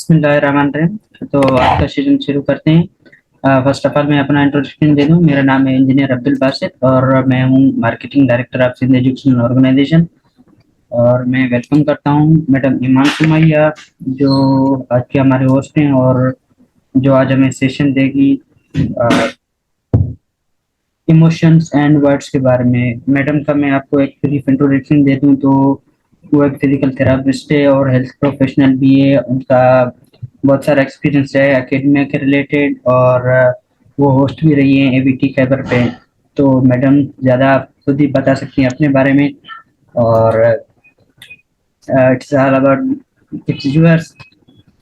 बिस्मिल्लाहिर्रहमानिर्रहीम। तो आज का सेशन शुरू करते हैं। फर्स्ट ऑफ ऑल मैं अपना इंट्रोडक्शन दे दूं। मेरा नाम है इंजीनियर अब्दुल बासित और मैं हूं marketing director of Sindh educational organization. और मैं वेलकम करता हूं मैडम ईमान सुमैया, जो आज के हमारे होस्ट हैं और जो आज हमें सेशन देगी इमोशंस एंड वर्ड्स के बारे में। मैडम का मैं आपको एक ब्रीफ इंट्रोडक्शन दे दूं तो वो एक फिजिकल थेरापिस्ट है और हेल्थ प्रोफेशनल भी है। उनका बहुत सारा एक्सपीरियंस है एकेडमिया के रिलेटेड, और वो होस्ट भी रही हैं एबीटी खैबर पे। तो मैडम ज़्यादा आप खुद ही बता सकती हैं अपने बारे में। और it's all about it's yours.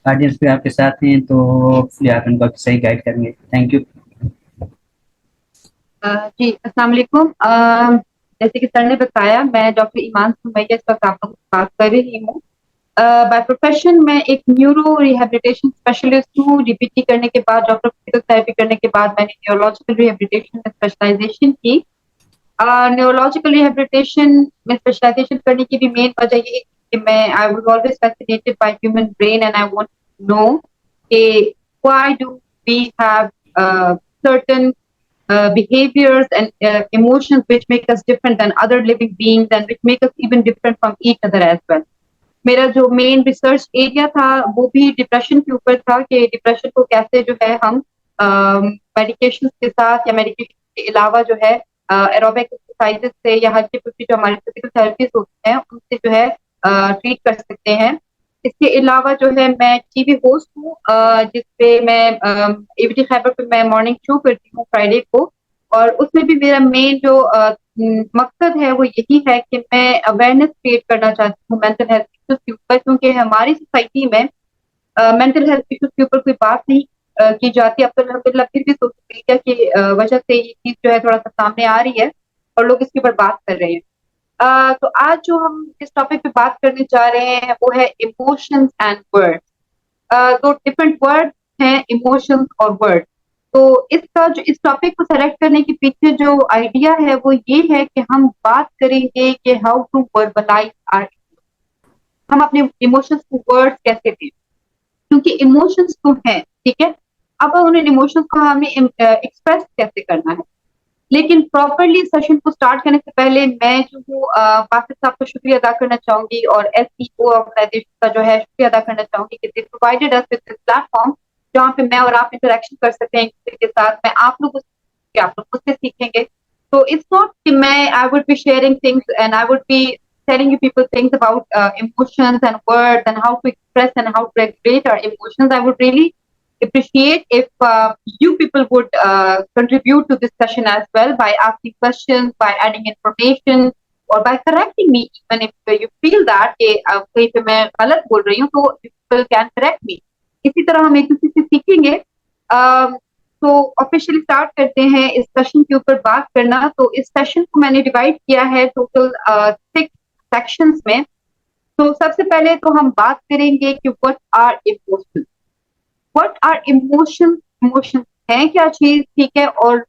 Audience भी आपके साथ हैं तो hopefully आप इनको सही गाइड करेंगे। Thank you. जी अस्सलाम वालेकुम। जैसे कि सर ने बताया, मैं डॉक्टर ईमान सुमैया इस वक्त आप लोगों से बात कर रही हूँ। बाय प्रोफेशन मैं एक न्यूरो रिहेबिलिटेशन स्पेशलिस्ट हूँ। डीपीटी करने के बाद, डॉक्टर फिजिकल थेरेपी करने के बाद मैंने न्यूरोलॉजिकल रिहेबिलिटेशन में स्पेशलाइजेशन की। न्यूरोलॉजिकल रिहेबिलिटेशन में स्पेशलाइजेशन करने की भी मेन वजह ये है कि मैं I was always fascinated by human brain and I want to know कि why do we have certain behaviors and emotions which make us different than other living beings and which make us even different from each other as well. मेरा जो main research area था वो भी depression के ऊपर था कि depression को कैसे जो है हम मेडिकेशन के साथ या मेडिकेशन के अलावा जो है एरोबिक एक्सरसाइजेस से या हल्की फुल्की जो हमारी फिजिकल थेरेपीज होती हैं उनसे जो है ट्रीट कर सकते हैं। इसके अलावा जो है मैं टीवी होस्ट हूँ, जिसपे मैं एबीटी खैबर पे मैं मॉर्निंग शो करती हूँ फ्राइडे को। और उसमें भी मेरा मेन जो मकसद है वो यही है कि मैं अवेयरनेस क्रिएट करना चाहती हूँ मेंटल हेल्थ इश्यूज के ऊपर, क्योंकि हमारी सोसाइटी में मेंटल हेल्थ इश्यूज के ऊपर कोई बात नहीं की जाती। अब तो अल्हम्दुलिल्लाह फिर भी सोशल मीडिया की वजह से ये चीज जो है थोड़ा सा सामने आ रही है और लोग इसके ऊपर बात कर रहे हैं। तो आज जो हम इस टॉपिक पे बात करने जा रहे हैं वो है इमोशंस एंड वर्ड्स। दो डिफरेंट वर्ड हैं, इमोशंस और वर्ड। तो इसका जो इस टॉपिक को सेलेक्ट करने के पीछे जो आइडिया है वो ये है कि हम बात करेंगे कि हाउ टू वर्बलाइज आर, हम अपने इमोशंस को वर्ड्स कैसे दें, क्योंकि इमोशंस तो हैं, ठीक है। अब उन इमोशंस को हमें एक्सप्रेस कैसे करना है। लेकिन प्रॉपरली सेशन को स्टार्ट करने से पहले मैं जो हूँ बासित साहब का शुक्रिया अदा करना चाहूंगी और एसईओ ऑर्गेनाइजेशन का जो है शुक्रिया अदा करना चाहूंगी कि दे provided us with this platform जहाँ पे मैं और आप इंटरेक्शन कर सकते हैं एक दूसरे के साथ। मैं आप लोगों से, आप लोग मुझसे सीखेंगे। तो इट्स नॉट कि मैं I would be sharing things and I would be telling you people things about emotions and words and how to express and how to regulate our emotions. I would really appreciate if you people would contribute to this session as well by asking questions, by adding information, or by correcting me. Even if you feel that कहीं पे मैं गलत बोल रही हूँ तो people can correct me. इसी तरह हम एक दूसरे से सीखेंगे। तो ऑफिशियली स्टार्ट करते हैं इस सेशन के ऊपर बात करना। तो इस सेशन को मैंने डिवाइड किया है टोटल 6 सेक्शंस में। तो सबसे पहले तो हम बात करेंगे कि what are emotions. What are emotions, emotions है क्या चीज, ठीक है। और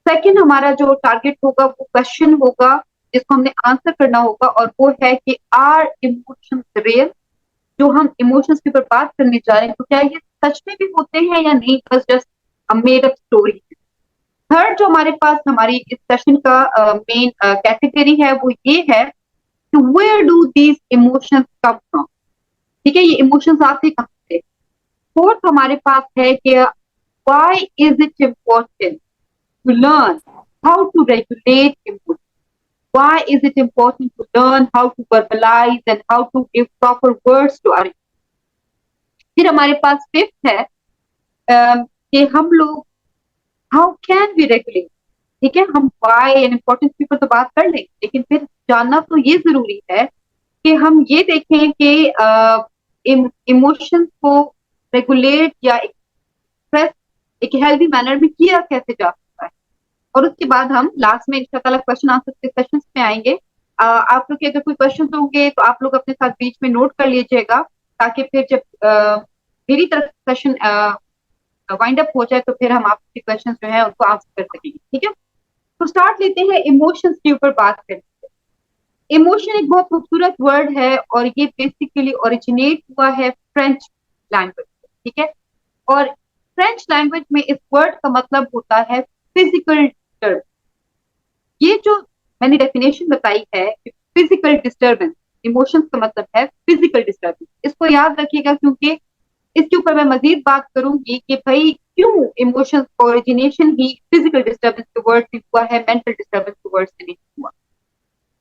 सेकंड हमारा जो टारगेट होगा वो क्वेश्चन होगा जिसको हमने आंसर करना होगा, और वो है कि आर इमोशंस रियल। जो हम इमोशंस के ऊपर बात करने जा रहे हैं तो क्या ये सच में भी होते हैं या नहीं, बस just a made up story. Third जो हमारे पास हमारी इस सेशन का मेन कैटेगरी है वो ये है कि where do these emotions come from, ठीक है। ये इमोशंस आते कहाँ से। फोर्थ हमारे पास है कि why is it important to learn how to regulate emotions. Why is it important to learn how to verbalize and how to give proper words to our। फिर हमारे पास फिफ्थ है कि हम लोग हाउ कैन वी रेगुलेट, ठीक है। हम why and importance के ऊपर तो बात कर लेंगे, लेकिन फिर जानना तो ये जरूरी है कि हम ये देखें कि इमोशंस को रेगुलेट या एक्सप्रेस एक हेल्दी मैनर में किया कैसे जा सकता है। और उसके बाद हम लास्ट में इंशाल्लाह क्वेश्चन आंसर के सेशंस में आएंगे। आप लोग के अगर कोई क्वेश्चन होंगे तो आप लोग अपने साथ बीच में नोट कर लीजिएगा, ताकि फिर जब मेरी तरफ सेशन वाइंड अप हो जाए तो फिर हम आपके क्वेश्चन जो है उनको आंसर कर सकेंगे, ठीक है। तो स्टार्ट लेते हैं इमोशंस के ऊपर बात करते हैं। इमोशन एक बहुत खूबसूरत वर्ड है और ये बेसिकली ओरिजिनेट हुआ है फ्रेंच लैंग्वेज। ठीक है। और फ्रेंच लैंग्वेज में इस वर्ड का मतलब होता है फिजिकल डिस्टर्ब। ये जो मैंने डेफिनेशन बताई है फिजिकल डिस्टर्बेंस, इमोशंस का मतलब है फिजिकल डिस्टर्बेंस, इसको याद रखिएगा, क्योंकि इसके ऊपर मैं मजीद बात करूंगी कि भाई क्यों इमोशंस का ओरिजिनेशन ही फिजिकल डिस्टर्बेंस के वर्ड से हुआ है, मेंटल डिस्टर्बेंस के वर्ड से नहीं हुआ।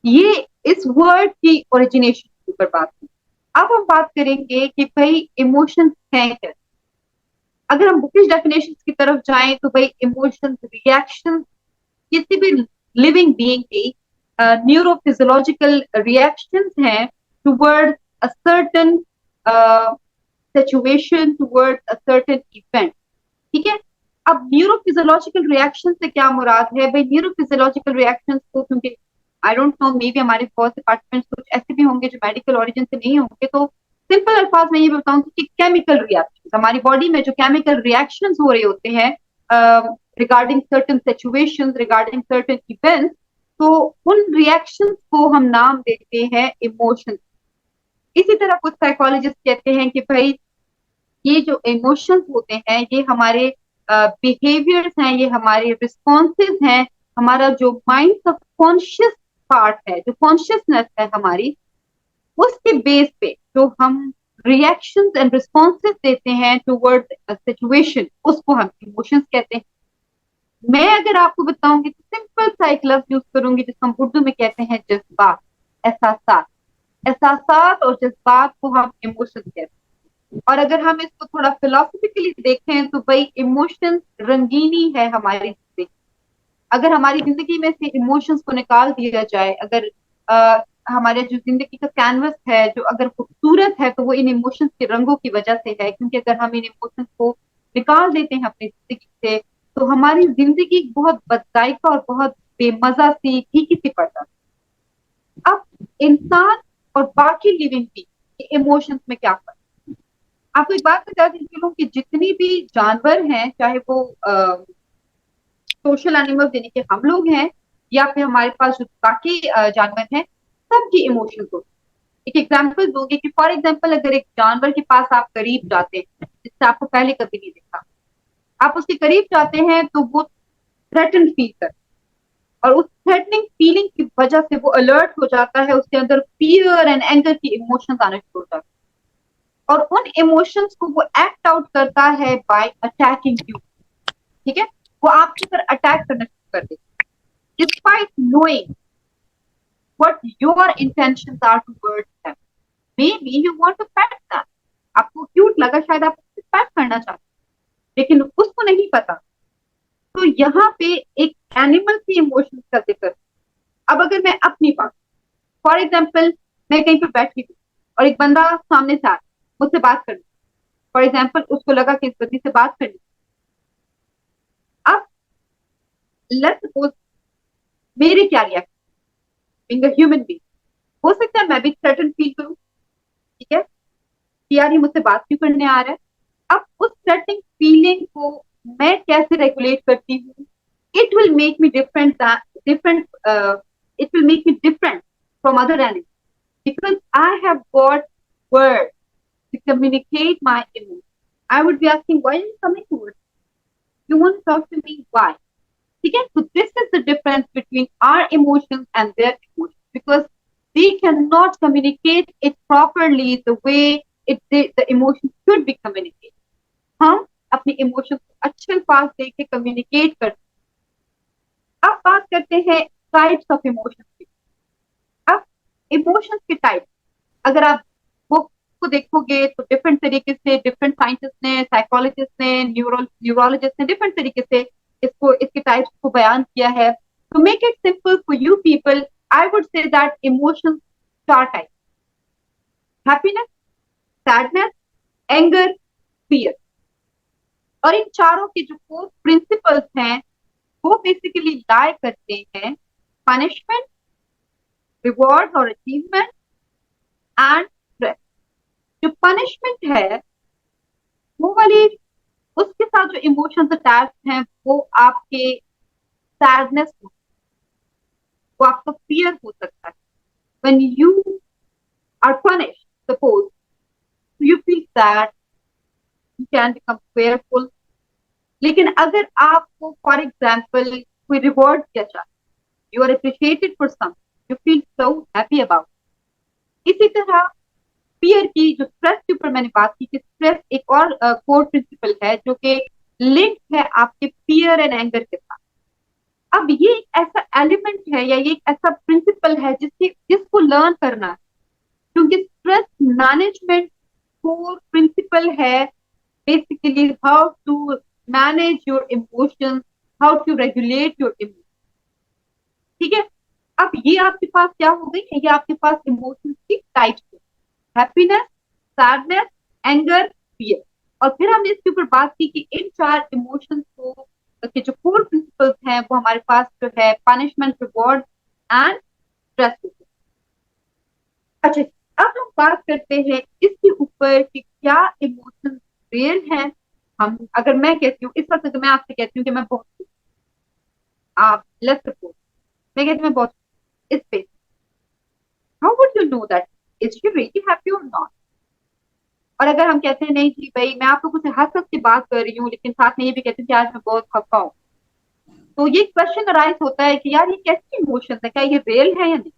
ये इस वर्ड की ओरिजिनेशन के ऊपर बात की। अब हम बात करेंगे कि भाई इमोशंस हैं क्या। अगर हम बुकिश डेफिनेशन की तरफ जाएं तो भाई इमोशंस रिएक्शन किसी भी लिविंग बीइंग की न्यूरोफिजियोलॉजिकल रिएक्शंस हैं toward a certain situation, toward a certain event. ठीक है। अब न्यूरोफिजियोलॉजिकल रिएक्शन से क्या मुराद है भाई? न्यूरोफिजियोलॉजिकल रिएक्शन को, क्योंकि आई डोंट नो, मे बी हमारे बहुत से पार्टिसिपेंट्स कुछ ऐसे भी होंगे जो मेडिकल ओरिजिन से नहीं होंगे, तो सिंपल अल्फाज में ये बताऊंगी कि केमिकल रिएक्शन, हमारी बॉडी में जो केमिकल रिएक्शन हो रहे होते हैं regarding certain situations, regarding certain events, तो उन रिएक्शंस को हम नाम देते हैं इमोशंस। इसी तरह कुछ साइकोलॉजिस्ट कहते हैं कि भाई ये जो इमोशंस होते हैं ये हमारे बिहेवियर्स हैं, ये हमारे रिस्पॉन्सेज हैं, हमारा जो माइंड का कॉन्शियस पार्ट है, जो कॉन्शियसनेस है हमारी, उसके बेस पे जो हम रिएक्शंस एंड रिस्पॉन्सेज देते हैं टुवर्ड्स सिचुएशन, उसको हम इमोशंस कहते हैं। मैं अगर आपको बताऊंगी तो सिंपल सा एक लफ्ज यूज करूंगी जिसको हम उर्दू में कहते हैं जज्बात, एहसासात। एहसासात और जज्बात को हम इमोशंस कहते हैं। और अगर हम इसको थोड़ा फिलोसफिकली देखें तो भाई इमोशंस रंगीनी है हमारी जिंदगी। अगर हमारी जिंदगी में से इमोशंस को निकाल दिया जाए, अगर हमारे जो जिंदगी का कैनवस है जो अगर खूबसूरत है, तो वो इन इमोशंस के रंगों की वजह से है। क्योंकि अगर हम इन इमोशंस को निकाल देते हैं अपनी जिंदगी से, तो हमारी जिंदगी बहुत बदजायका और बहुत बेमजा सी फीकी सी पड़ जाती है। अब इंसान और बाकी लिविंग बीइंग के इमोशंस में क्या फर्क? आपको एक बात बता देती हूँ कि जितनी भी जानवर हैं, चाहे वो सोशल एनिमल्स यानी कि हम लोग हैं, या फिर हमारे पास जो बाकी जानवर हैं, सबकी इमोशंस होती हैं। एक एग्जांपल दूंगी कि फॉर एग्जांपल अगर एक जानवर के पास आप करीब जाते हैं जिससे आपको पहले कभी नहीं देखा, आप उसके करीब जाते हैं तो वो थ्रेटन फील करता है, और उस थ्रेटनिंग फीलिंग की वजह से वो अलर्ट हो जाता है, उसके अंदर फियर एंड एंगर की इमोशंस आने शुरू हो जाते हैं, और उन इमोशंस को वो एक्ट आउट करता है बाय अटैकिंग यू। ठीक है। वो आपके ऊपर अटैक करना शुरू कर देता है despite knowing what your intentions are towards them. Maybe you want to pet them. आपको क्यूट लगा, शायद आप पेट करना चाहते, लेकिन उसको नहीं पता। तो यहाँ पे एक एनिमल की इमोशंस का जिक्र। अब अगर मैं अपनी बात, फॉर एग्जाम्पल मैं कहीं पे बैठी हूँ और एक बंदा सामने से आया मुझसे बात करनी, फॉर एग्जाम्पल उसको लगा कि इस बंदी से बात करनी। अब लेट्स सपोज मेरे क्या reaction, being a human being, हो सकता है मैं भी थ्रेटन फील करूं। ठीक है, कि यार ये मुझसे बात क्यों करने आ रहा है। अब उस थ्रेटनिंग फीलिंग को मैं कैसे रेगुलेट करती हूँ? It will make me different different it will make me different from other animals because I have got words to communicate my emotions. I would be asking, why are you coming towards me? You want to talk to me? Why? Okay, so this is the difference between our emotions and their emotions, because they cannot communicate it properly the way the emotions should be communicated. हम अपने emotions को अच्छे अल्फाज दे के communicate करते हैं। अब बात करते हैं टाइप्स ऑफ इमोशंस की। अब इमोशंस के टाइप, अगर आप बुक को देखोगे तो डिफरेंट तरीके से डिफरेंट साइंटिस्ट ने, साइकोलॉजिस्ट ने, न्यूरोलॉजिस्ट ने डिफरेंट तरीके से इसके टाइप्स को बयान किया है। To make it simple for you people, I would say that emotions चार type: happiness, sadness, anger, fear. और इन चारों के जो कोर प्रिंसिपल्स हैं वो बेसिकली लाई करते हैं पनिशमेंट, रिवॉर्ड और अचीवमेंट एंड स्ट्रेस। जो पनिशमेंट है वो वाली, उसके साथ जो इमोशंस अटैच हैं वो आपके सैडनेस, वो आपका फियर हो सकता है। When you are punished, suppose you feel sad, you can become fearful. लेकिन अगर आपको फॉर एग्जाम्पल कोई रिवॉर्ड किया जाए, you are appreciated for some, you feel so happy about. इसी तरह फियर की जो स्ट्रेस के ऊपर मैंने बात की कि स्ट्रेस एक और कोर प्रिंसिपल है जो कि लिंक है आपके फियर एंड एंगर के साथ। अब ये एक ऐसा एलिमेंट है या ये एक ऐसा प्रिंसिपल है जिसको लर्न करना है, क्योंकि स्ट्रेस मैनेजमेंट कोर प्रिंसिपल है basically how to manage your emotions, how to regulate your emotions. ठीक है, अब ये आपके पास क्या हो गई, ये आपके पास इमोशंस की टाइप्स है, हैप्पीनेस, सैडनेस, एंगर, फियर। और फिर हमने इसके ऊपर बात की कि इन चार इमोशंस को के जो कोर प्रिंसिपल्स हैं वो हमारे पास जो है पनिशमेंट, रिवॉर्ड एंड स्ट्रेस। अच्छा, अब हम बात करते हैं इसके ऊपर कि क्या इमोशंस रियल हैं। हम अगर मैं कहती हूँ इस वक्त, तो मैं आपसे कहती हूँ कि मैं बहुत खुश हूं, आप लेट्स सपोज मैं कहती हूँ मैं बहुत इस पे, how would you know that is she really happy और नॉट। और अगर हम कहते हैं नहीं जी भाई मैं आप लोगों से हंस हंस के बात कर रही हूँ लेकिन साथ में ये भी कहती हूँ कि आज मैं बहुत खफा हूँ, तो ये क्वेश्चन अराइज होता है कि यार ये कैसी इमोशंस है, क्या ये रियल है या नहीं।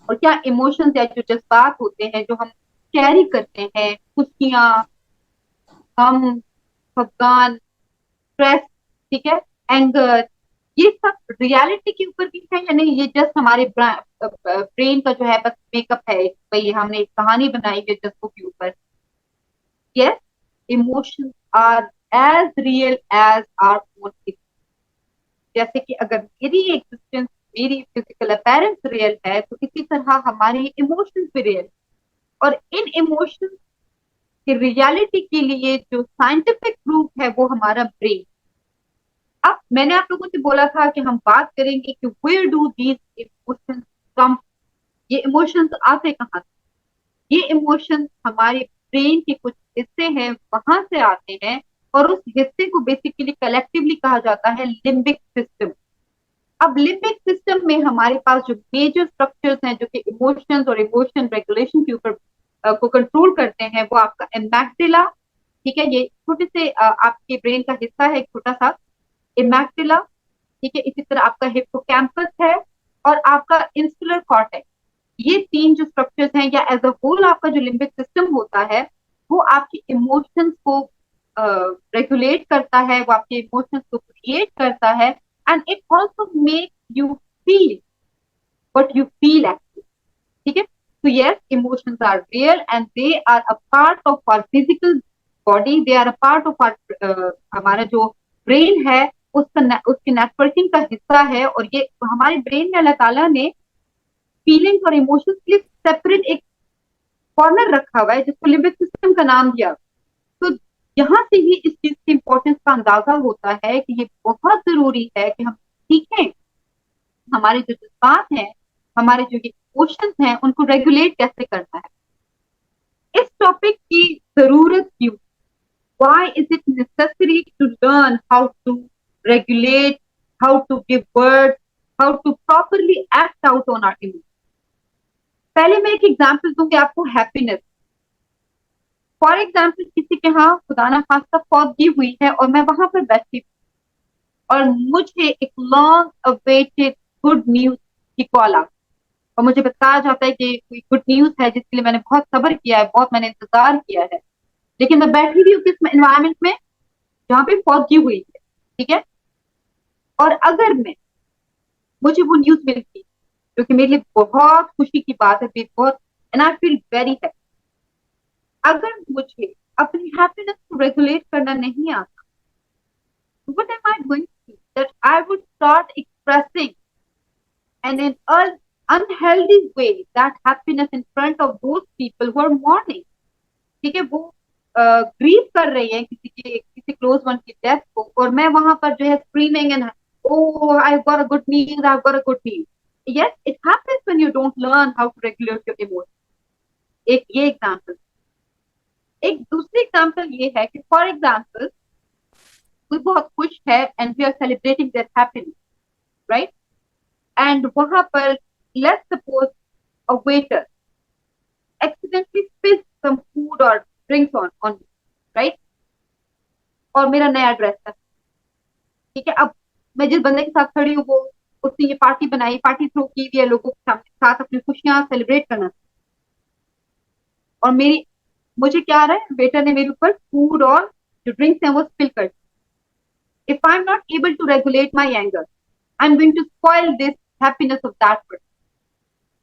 और क्या इमोशंस या जो जज्बात होते हैं जो हम कैरी करते हैं, खुशियां, गम, खफगान, स्ट्रेस, ठीक है, एंगर, ये सब रियलिटी के ऊपर भी है या नहीं, ये जस्ट हमारे ब्रेन का जो है बस मेकअप है, भाई हमने एक कहानी बनाई है जज्बों के ऊपर। Yes, emotions are as real as our own. जैसे कि अगर मेरी एग्जिस्टेंस, मेरी फिजिकल अपीयरेंस रियल है, तो इसी तरह हमारे इमोशंस भी रियल। और इन इमोशंस की रियलिटी के लिए जो साइंटिफिक प्रूफ है वो हमारा ब्रेन। अब मैंने आप लोगों से बोला था कि हम बात करेंगे कि वेयर डू दीज इमोशंस कम, ये इमोशंस आते कहाँ से। ये इमोशंस हमारे ब्रेन के कुछ हिस्से हैं वहां से आते हैं, और उस हिस्से को बेसिकली कलेक्टिवली कहा जाता है लिम्बिक सिस्टम। अब लिम्बिक सिस्टम में हमारे पास जो मेजर स्ट्रक्चर्स हैं जो कि इमोशंस और इमोशन रेगुलेशन के ऊपर को कंट्रोल करते हैं, वो आपका एमेक्टिला, ठीक है, ये छोटे से आपके ब्रेन का हिस्सा है, एक छोटा सा इमेक्टिला, ठीक है। इसी तरह आपका हिप्पोकैम्पस है और आपका इंसुलर कॉर्टेक्स। ये तीन जो स्ट्रक्चर्स हैं या एज अ होल आपका जो लिम्बिक सिस्टम होता है वो आपके इमोशंस को रेगुलेट करता है, वो आपके इमोशंस को क्रिएट करता है, and it also make you feel what you feel actually. ठीक है, तो yes, emotions are real and they are a part of our physical body, they are a part of our, हमारा जो brain है उसकी networking का हिस्सा है। और ये हमारे ब्रेन में अल्लाह ताला ने फीलिंग्स और इमोशंस के लिए सेपरेट एक कॉर्नर रखा हुआ है जिसको लिम्बिक सिस्टम का नाम दिया। तो यहाँ से ही इस चीज की इंपॉर्टेंस का अंदाजा होता है कि ये बहुत जरूरी है कि हम सीखें हमारे जो जज्बात हैं, हमारे जो इमोशंस हैं, उनको रेगुलेट कैसे करना है। इस टॉपिक की जरूरत क्यों, why is it necessary to learn how to regulate, how to give words, how to properly act out on our emotions। पहले मैं एक एग्जांपल दूंगी आपको हैप्पीनेस। फॉर एग्जांपल किसी के यहाँ खुदा ना खास्ता फौतगी हुई है और मैं वहां पर बैठी हूँ और मुझे एक लॉन्ग अवेटेड गुड न्यूज की कॉल आ, और मुझे बताया जाता है कि कोई गुड न्यूज है जिसके लिए मैंने बहुत सब्र किया है, बहुत मैंने इंतजार किया है, लेकिन मैं बैठी हुई हूँ किस एनवायरमेंट में जहाँ पे फौतगी हुई है, ठीक है। और अगर मैं मुझे वो न्यूज मिलती जो कि मेरे लिए बहुत खुशी की बात है, बहुत, and I feel very happy, अगर मुझे अपनी हैप्पीनेस को रेगुलेट करना नहीं आता, what am I going to do? That I would start expressing and in an unhealthy way that happiness in front of those people who are mourning। ठीक है, वो ग्रीव कर रही है किसी क्लोज वन की डेथ को, और मैं वहां पर जो है screaming and oh I've got a good news, I've got a good news। yes, it happens when you don't learn how to regulate your emotions। एक ये एग्जांपल। एक दूसरी एग्जांपल ये है कि फॉर एग्जांपल कोई बहुत खुश है and we are celebrating their happiness, right, and वहां पर let's suppose a waiter accidentally spills some food or drinks on me, right? और मेरा नया ड्रेस है, ठीक है। अब मैं जिस बंदे के साथ खड़ी हूँ वो, उसने ये पार्टी बनाई, पार्टी थ्रो की हुई है, लोगों के साथ अपनी खुशियां सेलिब्रेट करना, और मेरी, मुझे क्या आ रहा है, वेटर ने मेरे ऊपर फूड और जो ड्रिंक्स हैं वो स्पिल कर, if I am not able to regulate my anger, I am going to spoil this happiness of that person,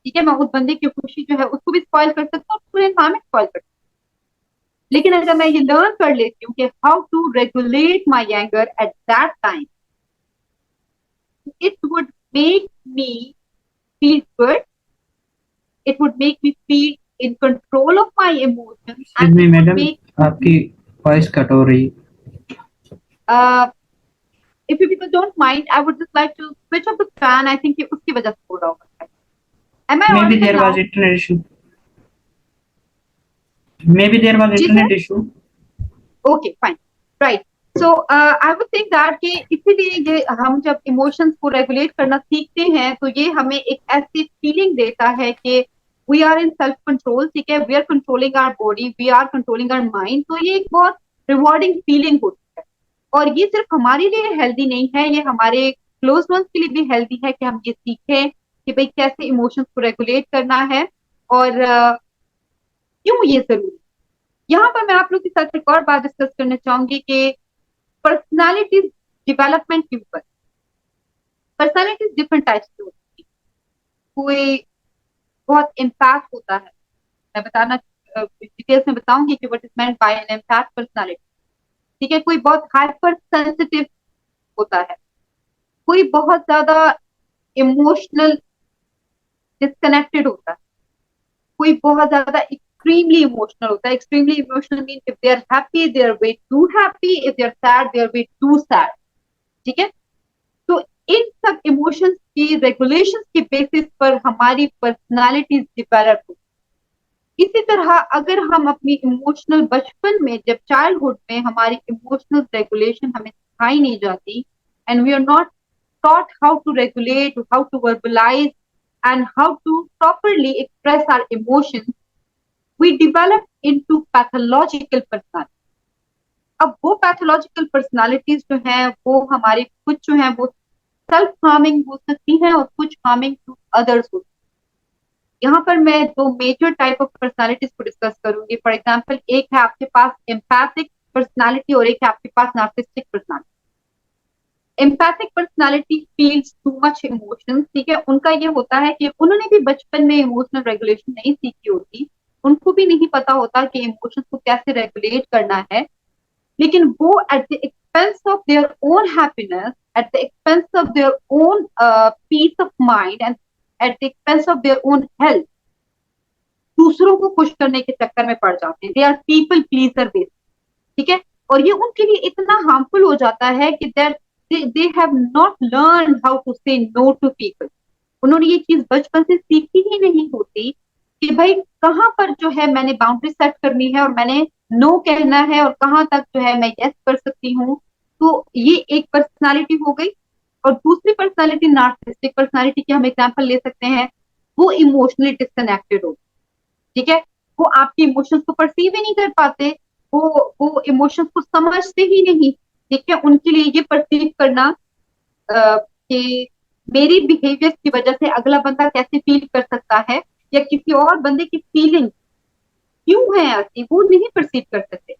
ठीक है। मैं उस बंदे की खुशी जो है उसको भी स्पॉइल कर सकता हूँ, पूरे एनवायरमेंट स्पॉइल कर सकता हूँ। लेकिन अगर मैं ये लर्न कर लेती हूँ कि how to regulate my anger at that time, it would make me feel good. It would make me feel in control of my emotions, excuse and me it would madam, make, आपकी voice cut हो रही। uh, if you people don't mind, I would just like to switch off the fan. I think ये उसकी वजह से हो रहा होगा। Am I maybe audible there now? Was internet issue, maybe there was जी sir. Internet issue. Okay fine, right. So I would think that कि इसीलिए ये हम जब इमोशंस को रेगुलेट करना सीखते हैं तो ये हमें एक ऐसी फीलिंग देता है कि we are in self control, ठीक है, we are controlling our body, we are controlling our mind. तो ये एक बहुत रिवॉर्डिंग फीलिंग होती है, और ये सिर्फ हमारे लिए हेल्दी नहीं है, ये हमारे क्लोज वंस के लिए भी हेल्दी है कि हम ये सीखें कि भाई कैसे इमोशंस को रेगुलेट करना है, और क्यों ये जरूरी है। यहाँ पर मैं आप लोग के साथ एक और बात डिस्कस करना चाहूंगी कि पर्सनालिटी डेवलपमेंट के ऊपर। पर्सनालिटीज डिफरेंट टाइप्स की होती है, कोई बहुत इम्पैक्ट होता है, मैं बताना डिटेल्स में बताऊंगी कि what is meant by an impact personality, ठीक है। कोई बहुत हाइपर सेंसिटिव होता है, कोई बहुत ज्यादा इमोशनल डिस्कनेक्टेड होता है, कोई बहुत ज्यादा एक्सट्रीमली इमोशनल होता है। Extremely emotional mean if they are happy they are way too happy, if they are sad they are way too sad, ठीक है। तो इन सब इमोशंस की रेगुलेशन के बेसिस पर हमारी पर्सनालिटीज डेवलप होती है। इसी तरह अगर हम अपनी इमोशनल बचपन में, जब चाइल्डहुड में हमारी इमोशनल रेगुलेशन हमें सिखाई नहीं जाती, and we are not taught how to regulate, how to verbalize, and how to properly express our emotions, we develop into pathological personality. अब वो पैथोलॉजिकल पर्सनालिटीज जो है वो हमारे कुछ जो है वो सेल्फ हार्मिंग हो सकती हैं और कुछ हार्मिंग टू अदर्स हो। यहाँ पर मैं दो मेजर टाइप ऑफ पर्सनालिटीज को डिस्कस करूंगी। फॉर एग्जांपल, एक है आपके पास एम्पैथिक पर्सनालिटी और एक है आपके पास narcissistic personality. Empathic personality feels too much emotions, ठीक है। उनका ये होता है कि उन्होंने भी बचपन में इमोशनल रेगुलेशन नहीं सीखी होती, उनको भी नहीं पता होता कि इमोशंस को कैसे रेगुलेट करना है, लेकिन वो at the expense of their own happiness, at the expense of their own peace of mind and at the expense of their own health, दूसरों को खुश करने के चक्कर में पड़ जाते हैं। They are people pleaser based, ठीक है। और ये उनके लिए इतना हार्मफुल हो जाता है कि they have not learn how to say no to people. उन्होंने ये चीज बचपन से सीखी ही नहीं होती कि भाई कहाँ पर जो है मैंने बाउंड्री सेट करनी है और मैंने नो कहना है और कहाँ तक जो है मैं यस कर सकती हूँ। तो ये एक पर्सनालिटी हो गई। और दूसरी पर्सनालिटी नार्सिसिस्टिक पर्सनालिटी की हम एग्जांपल ले सकते हैं। वो इमोशनली डिस्कनेक्टेड हो, ठीक है। वो आपके इमोशंस को परसीव ही नहीं कर पाते, वो इमोशंस को समझते ही नहीं, ठीक है। उनके लिए ये परसीव करना कि मेरी बिहेवियर की वजह से अगला बंदा कैसे फील कर सकता है या किसी और बंदे की फीलिंग क्यों है ऐसी, वो नहीं परसीव कर सकते।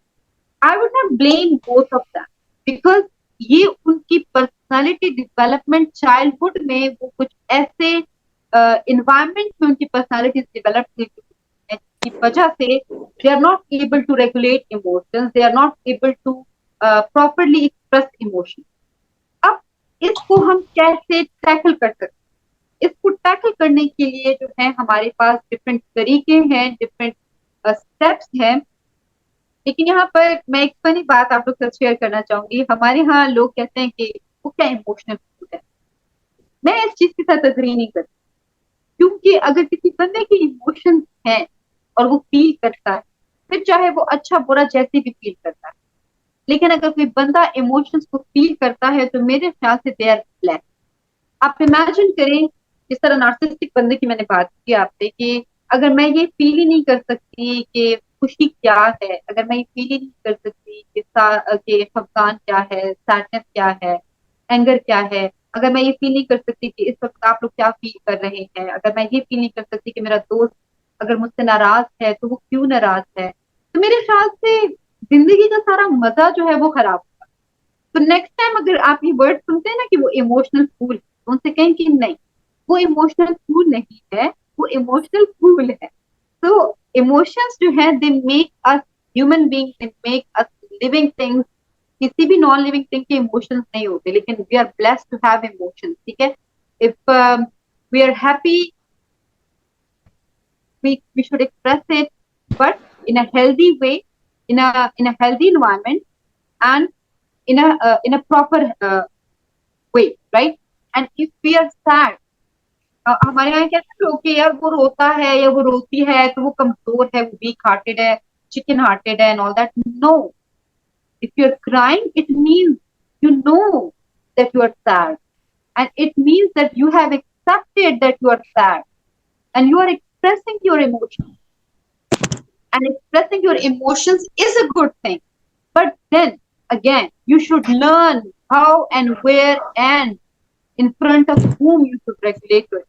I would not blame both of that, because ये उनकी पर्सनालिटी डेवलपमेंट चाइल्डहुड में वो कुछ ऐसे इन्वायरमेंट में उनकी पर्सनालिटी डेवलप की वजह से they are not able to regulate emotions, they are not able to properly express emotion. अब इसको हम कैसे टैकल कर सकते हैं? इसको टैकल करने के लिए जो है हमारे पास डिफरेंट तरीके हैं, डिफरेंट स्टेप्स हैं। लेकिन यहाँ पर मैं एक फनी बात आप लोग से शेयर करना चाहूंगी। हमारे यहाँ लोग कहते हैं कि वो क्या इमोशनल फूड है। मैं इस चीज के साथ अग्री नहीं करती, क्योंकि अगर किसी बंदे के इमोशंस हैं और वो फील करता है, फिर चाहे वो अच्छा बुरा जैसे भी फील करता है, लेकिन अगर कोई बंदा इमोशंस को फील करता है तो मेरे ख्याल से दे आर ब्लैक। आप इमेजिन करें, जिस तरह नार्सिसिस्टिक बंदे की मैंने बात की आपसे कि अगर मैं ये फील ही नहीं कर सकती कि खुशी क्या है, अगर मैं ये फील ही नहीं कर सकती कि खफगान क्या है, सैडनेस क्या है, एंगर क्या है, अगर मैं ये फील नहीं कर सकती कि इस वक्त आप लोग क्या फील कर रहे हैं, अगर मैं ये फील नहीं कर सकती कि मेरा दोस्त अगर मुझसे नाराज है तो वो क्यों नाराज है, तो मेरे ख्याल से जिंदगी का सारा मजा जो है वो खराब होगा। तो नेक्स्ट टाइम अगर आप ये वर्ड सुनते हैं ना कि वो इमोशनल फूल, तो उनसे कहें कि नहीं, वो इमोशनल फूल नहीं है, वो इमोशनल फूल है। तो इमोशंस जो है they make us human being, they make us living things. किसी भी नॉन लिविंग थिंग के इमोशंस नहीं होते, लेकिन we are blessed to have emotions, ठीक है। If we are happy, we should express it, but in a healthy way, in a healthy environment, and in a proper way, right? And if we are sad, हमारे यहाँ कहते हैं लोग कि यार वो रोता है या वो रोती है तो वो कमजोर है, वो वीक हार्टेड है, चिकन हार्टेड है and all that. No, if you're crying, it means you know that you are sad, and it means that you have accepted that you are sad, and you are expressing your emotions. And expressing your emotions is a good thing. But then again, you should learn how and where and in front of whom you should regulate it.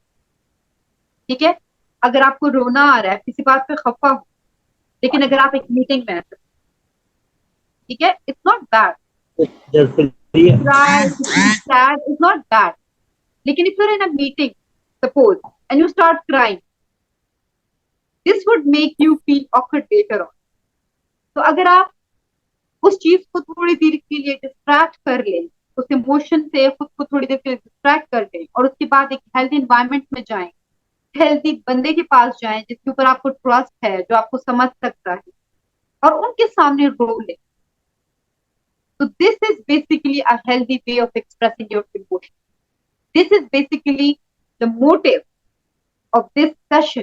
ठीक है? अगर आपको रोना आ रहा है, किसी बात पे खफा हो, लेकिन अगर आप एक मीटिंग में हैं, ठीक है, it's not bad. Cry, to feel sad is not bad. लेकिन if you're in a meeting, suppose, and you start crying, this would make you feel awkward later on. तो अगर आप उस चीज को थोड़ी देर के लिए डिस्ट्रैक्ट कर लें, उस इमोशन से खुद को थोड़ी देर के लिए डिस्ट्रैक्ट कर लें, और उसके बाद एक हेल्दी एनवायरनमेंट में जाएं, हेल्दी बंदे के पास जाएं जिसके ऊपर आपको ट्रस्ट है, जो आपको समझ सकता है, और उनके सामने रो लें। तो this is basically a healthy way of expressing your emotion. This is basically the motive of this session,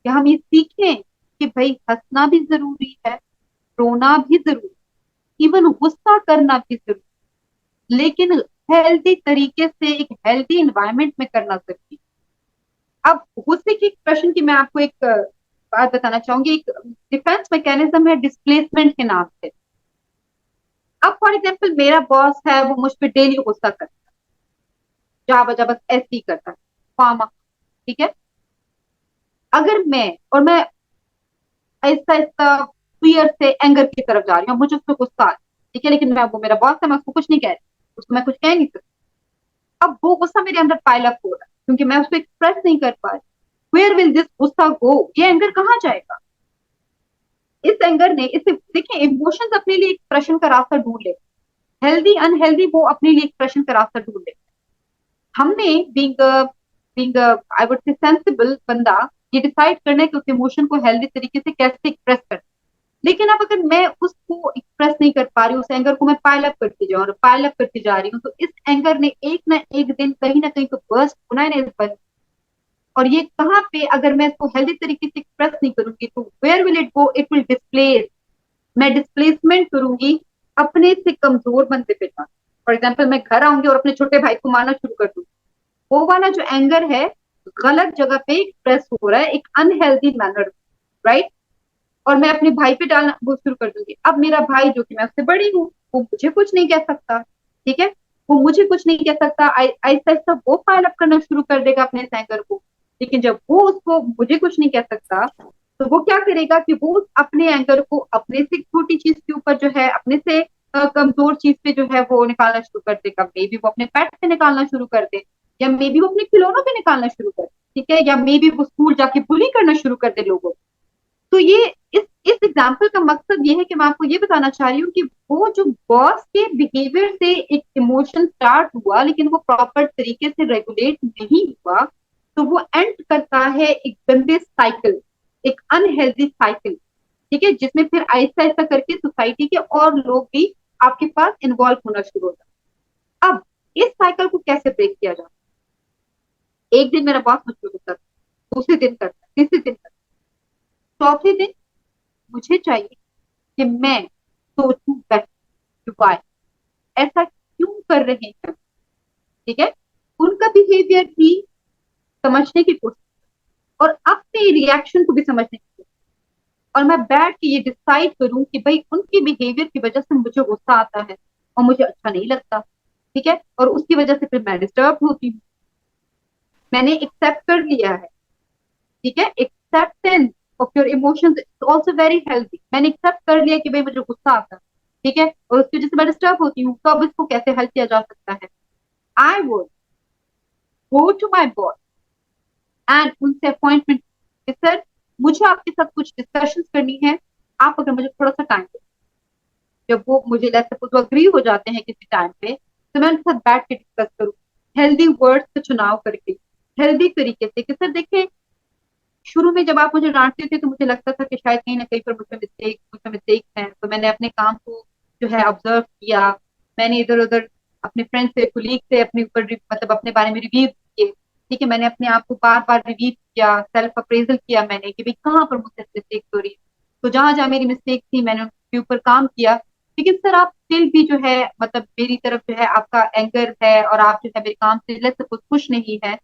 कि हम ये सीखें कि भाई हंसना भी जरूरी है, रोना भी जरूरी, इवन गुस्सा करना भी जरूरी, लेकिन हेल्दी तरीके से एक हेल्दी एनवायरनमेंट में करना जरूरी। अब गुस्से की एक्सप्रेशन की मैं आपको एक बात बताना चाहूंगी। एक डिफेंस मैकेनिज्म है डिस्प्लेसमेंट के नाम से। अब फॉर एग्जांपल मेरा बॉस है, वो मुझ पर डेली गुस्सा करता है, जा बजा बस ऐसे ही करता है, फार्मा, ठीक है। अगर मैं आहिस्ता आहिस्ता फियर से एंगर की तरफ जा रही हूँ, मुझे उस पर गुस्सा आ रहा है, ठीक है, लेकिन मैं, वो मेरा बॉस है, मैं उसको कुछ नहीं कह रही, उसको मैं कुछ कह नहीं सकती। अब वो गुस्सा मेरे अंदर पाइल अप हो रहा है क्योंकि मैं उसको एक्सप्रेस नहीं कर पा रही। वेयर विल दिस गुस्सा गो? ये एंगर कहाँ जाएगा? इस एंगर ने, इसे देखिए, इमोशंस अपने लिए एक्सप्रेशन का रास्ता ढूंढ ले, हेल्दी अनहेल्दी वो अपने लिए एक्सप्रेशन का रास्ता ढूंढ ले। हमने बीइंग बीइंग आई वुड से सेंसिबल बंदा, ये डिसाइड करना है कि उस इमोशन को हेल्दी तरीके से कैसे एक्सप्रेस करना। लेकिन अब अगर मैं उसको एक्सप्रेस नहीं कर पा रही हूँ, उस एंगर को मैं पाइल अप करती जा और पाइल अप करती जा रही हूँ, तो इस एंगर ने एक ना एक दिन कहीं ना कहीं तो बर्स्ट होना है इस पर। और ये कहाँ पे, अगर मैं इसको हेल्दी तरीके से एक्सप्रेस नहीं करूंगी तो where will it go? It will displace. मैं डिस्प्लेसमेंट करूंगी अपने से कमजोर बंदे पे जाकर। फॉर एग्जाम्पल, मैं घर आऊंगी और अपने छोटे भाई को मारना शुरू कर दूंगी, वो वाला जो एंगर है गलत जगह पे एक्सप्रेस हो रहा है, एक अनहेल्दी मैनर, राइट। और मैं अपने भाई पे डालना वो शुरू कर दूंगी। अब मेरा भाई, जो कि मैं उससे बड़ी हूँ, वो मुझे कुछ नहीं कह सकता, ठीक है, वो मुझे कुछ नहीं कह सकता, आहिस्ता आहिस्ता वो पायल अप करना शुरू कर देगा अपने एंगर को। लेकिन जब वो उसको मुझे कुछ नहीं कह सकता, तो वो क्या करेगा कि वो अपने एंगर को अपने से छोटी चीज के ऊपर जो है, अपने से कमजोर चीज पे जो है वो निकालना शुरू कर देगा। मे बी वो अपने पेट पे निकालना शुरू कर दे, या मे बी वो अपने खिलौनों पे निकालना शुरू कर दे, ठीक है, या मे बी वो स्कूल जाके बुली करना शुरू कर दे लोगों को। तो ये इस एग्जाम्पल का मकसद ये है कि मैं आपको ये बताना चाह रही हूँ कि वो जो बॉस के बिहेवियर से एक इमोशन स्टार्ट हुआ, लेकिन वो प्रॉपर तरीके से रेगुलेट नहीं हुआ, तो वो एंड करता है एक गंदे साइकिल, एक अनहेल्दी साइकिल, ठीक है, जिसमें फिर आहिस्ता आहिस्ता करके सोसाइटी के और लोग भी आपके पास इन्वॉल्व होना शुरू हो जाता। अब इस साइकिल को कैसे ब्रेक किया जाए? एक दिन मेरा बॉस मुझे गुस्सा, दूसरे दिन करता, तीसरे दिन करता, चौथे दिन मुझे चाहिए कि मैं सोचूं बैठ वाई ऐसा क्यों कर रहे हैं, ठीक है, उनका बिहेवियर भी समझने की कोशिश। और अपने रिएक्शन को भी समझने की, और मैं बैठ के ये डिसाइड करूं कि भाई उनकी बिहेवियर की वजह से मुझे गुस्सा आता है और मुझे अच्छा नहीं लगता, ठीक है, और उसकी वजह से फिर मैं डिस्टर्ब होती हूँ। मैंने एक्सेप्ट कर लिया है, ठीक है, acceptance of your emotions is also very healthy. मैंने एक्सेप्ट कर लिया कि भाई मुझे गुस्सा आता है, ठीक है, और उसकी वजह से मैं डिस्टर्ब होती हूँ, तो अब इसको कैसे हल किया जा सकता है? I would go to my boss and उनसे अपॉइंटमेंट, सर मुझे आपके साथ कुछ डिस्कशन करनी है, आप अगर मुझे थोड़ा सा टाइम दें। जब वो मुझे लेट्स सपोज वो अग्री हो जाते हैं किसी टाइम पे, तो मैं उनके साथ बैठ के डिस्कस करूँ, हेल्दी वर्ड्स का चुनाव करके, हेल्दी तरीके से, कि सर देखिए, शुरू में जब आप मुझे डांटते थे तो मुझे लगता था कि शायद कहीं ना कहीं पर मुझे मिस्टेक है, तो मैंने अपने काम को जो है ऑब्जर्व किया, मैंने इधर उधर अपने फ्रेंड से, कुलीग से अपने ऊपर मतलब अपने बारे में रिव्यू किए, ठीक है, मैंने अपने आप को बार बार रिव्यू किया, सेल्फ अप्रेजल किया मैंने कि भाई कहाँ पर मुझसे मिस्टेक हो रही है, तो जहां जहां मेरी मिस्टेक थी मैंने उसके ऊपर काम किया। लेकिन सर आप स्टिल भी जो है मतलब मेरी तरफ जो है आपका एंगर है और आप जो है मेरे काम से लेट्स सपोज खुश नहीं है,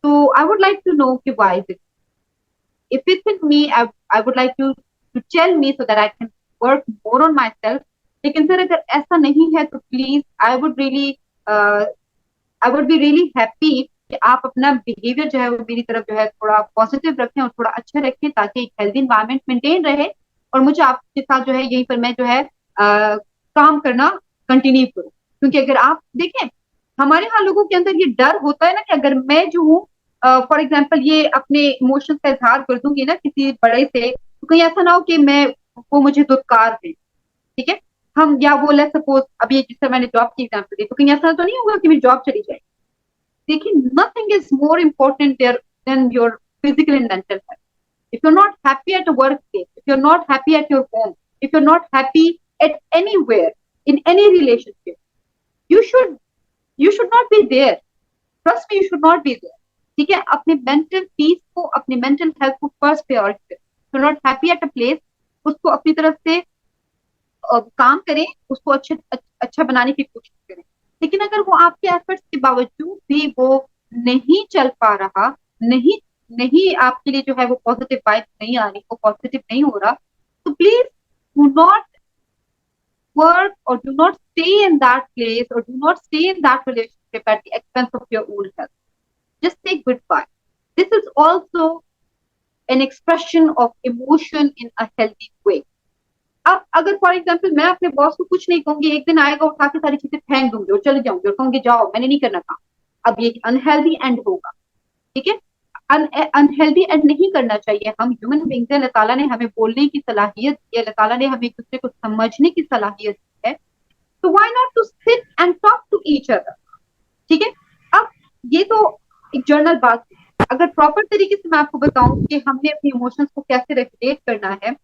तो I would like to know कि why is, if it's in me, I would like you to tell me so that I can work more on myself. लेकिन सर अगर ऐसा नहीं है तो please I would be really happy कि आप अपना बिहेवियर जो है वो मेरी तरफ जो है थोड़ा पॉजिटिव रखें और थोड़ा अच्छा रखें, ताकि एक हेल्दी इन्वायरमेंट मेंटेन रहे और मुझे आपके साथ जो है यहीं पर मैं जो है काम करना कंटिन्यू करूँ। क्योंकि अगर आप देखें, हमारे यहाँ लोगों के अंदर ये डर होता है ना कि अगर मैं जो हूँ फॉर एग्जाम्पल ये अपने इमोशंस का इजहार कर दूंगी ना किसी बड़े से, तो कहीं ऐसा ना हो कि मैं वो मुझे दुत्कार दे, ठीक है, हम या वो लेट्स सपोज अभी जिससे मैंने जॉब की एग्जाम्पल दी, तो कहीं ऐसा तो नहीं होगा कि मेरी जॉब चली जाए। देखिए, nothing is more important there than your physical and mental health. if you're not happy at a workplace, if you're not happy at your home, if you're not happy at anywhere in any relationship, you should you should not be there. Trust me, you should not be there. ठीक है, अपने mental peace को, अपने mental health को first priority करें। Not happy at a place, उसको अपनी तरफ से काम करें, उसको अच्छा बनाने की कोशिश करें। लेकिन अगर वो आपके एफर्ट्स के बावजूद भी वो नहीं चल पा रहा, नहीं नहीं आपके लिए जो है वो पॉजिटिव वाइब नहीं आ रही, वो पॉजिटिव नहीं हो रहा, तो please do not work or do not stay in that place or do not stay in that relationship at the expense of your own health. Just say goodbye. This is also an expression of emotion in a healthy way. अब अगर for example मैं अपने boss को कुछ नहीं कहूंगी, एक दिन आएगा उठा के सारी चीजें फेंक दूंगी और चले जाऊंगी और कहूंगी जाओ मैंने नहीं करना काम, अब ये अनहेल्दी एंड होगा, ठीक है, अनहेल्दी एंड नहीं करना चाहिए। हम ह्यूमन बींग्स हैं, अल्लाह ताला ने हमें बोलने की सलाहियत दी है, अल्लाह ताला ने हमें एक दूसरे को समझने की सलाहियत दी है, तो why not to sit and talk to each other, ठीक है। अब ये तो एक जर्नल बात, अगर प्रॉपर तरीके से मैं आपको बताऊं कि हमने अपने इमोशंस को कैसे रेगुलेट करना है,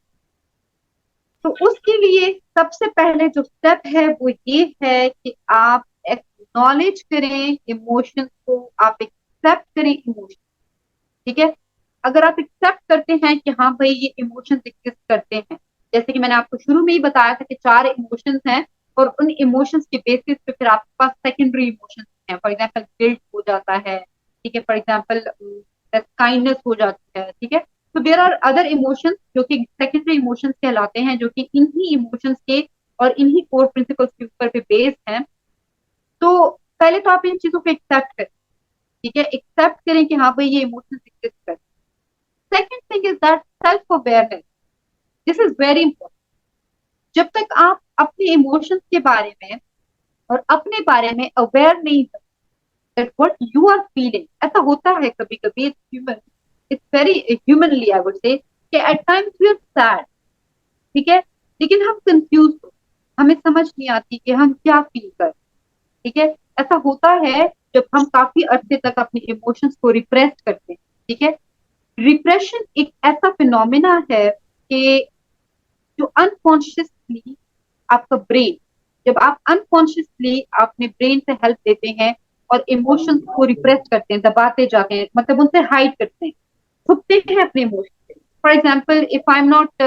तो उसके लिए सबसे पहले जो स्टेप है वो ये है कि आप एक्नॉलेज करें इमोशंस को, आप एक्सेप्ट करें इमोशन, ठीक है। अगर आप एक्सेप्ट करते हैं कि हाँ भाई ये इमोशंस एग्जिस्ट करते हैं, जैसे कि मैंने आपको शुरू में ही बताया था कि 4 इमोशंस हैं, और उन इमोशंस के बेसिस पे फिर आपके पास सेकेंडरी इमोशंस हैं, फॉर एग्जांपल गिल्ट हो जाता है, ठीक है, फॉर एग्जांपल काइंडनेस हो जाती है, ठीक है। तो देयर आर अदर इमोशंस जो कि सेकेंडरी इमोशंस कहलाते हैं, जो कि इन्हीं इमोशंस के और इन्हीं कोर प्रिंसिपल्स के ऊपर पे बेस्ड हैं। तो पहले तो आप इन चीजों को एक्सेप्ट करें, ठीक है, एक्सेप्ट करें कि हाँ भाई ये इमोशंस एग्जिस्ट करते हैं। Second thing is that self awareness, this is very important. जब तक आप अपने इमोशंस के बारे में और अपने बारे में अवेयर नहीं that what you are feeling, ऐसा होता है कभी कभी, it's human, it's very humanly I would say, कि at times we are sad, ठीक है, लेकिन हम कंफ्यूज हो, हमें समझ नहीं आती कि हम क्या फील कर, ठीक है। ऐसा होता है जब हम काफी अरसे तक अपने इमोशंस को रिप्रेस करते हैं, ठीक है। रिप्रेशन एक ऐसा फिनोमिना है कि जो अनकॉन्शियसली आपका ब्रेन, जब आप अनकॉन्शियसली अपने ब्रेन से हेल्प लेते हैं और इमोशंस को रिप्रेस करते हैं, दबाते जाते हैं, मतलब उनसे हाइड करते हैं, छुपते हैं अपने emotion. For example if I am not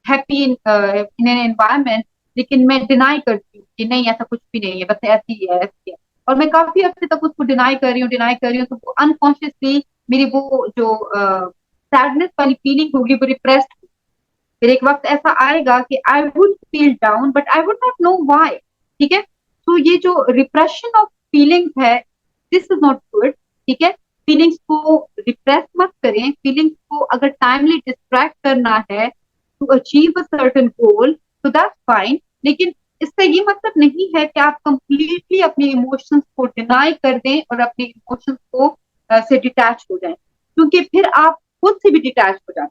happy in an environment, लेकिन मैं डिनाई करती हूँ कि नहीं ऐसा कुछ भी नहीं है, बस ऐसी है ऐसी है, और मैं काफी हफ्ते तक उसको डिनाई कर रही हूँ तो वो अनकॉन्शियसली मेरी वो जो सैडनेस वाली फीलिंग होगी वो रिप्रेस्ड, फिर एक वक्त ऐसा आएगा कि I would feel down but I would not know why. ठीक है, तो ये जो रिप्रेशन ऑफ फीलिंग्स है, दिस इज नॉट गुड। ठीक है, फीलिंग्स को रिप्रेस मत करें, फीलिंग्स को अगर टाइमली डिस्ट्रैक्ट करना है टू अचीव अ सर्टेन गोल तो दैट्स फाइन, लेकिन इसका ये मतलब नहीं है कि आप कंप्लीटली अपने इमोशंस को डिनाई कर दें और अपने इमोशंस को से डिटैच हो जाएं, क्योंकि फिर आप खुद से भी डिटैच हो जाते हैं।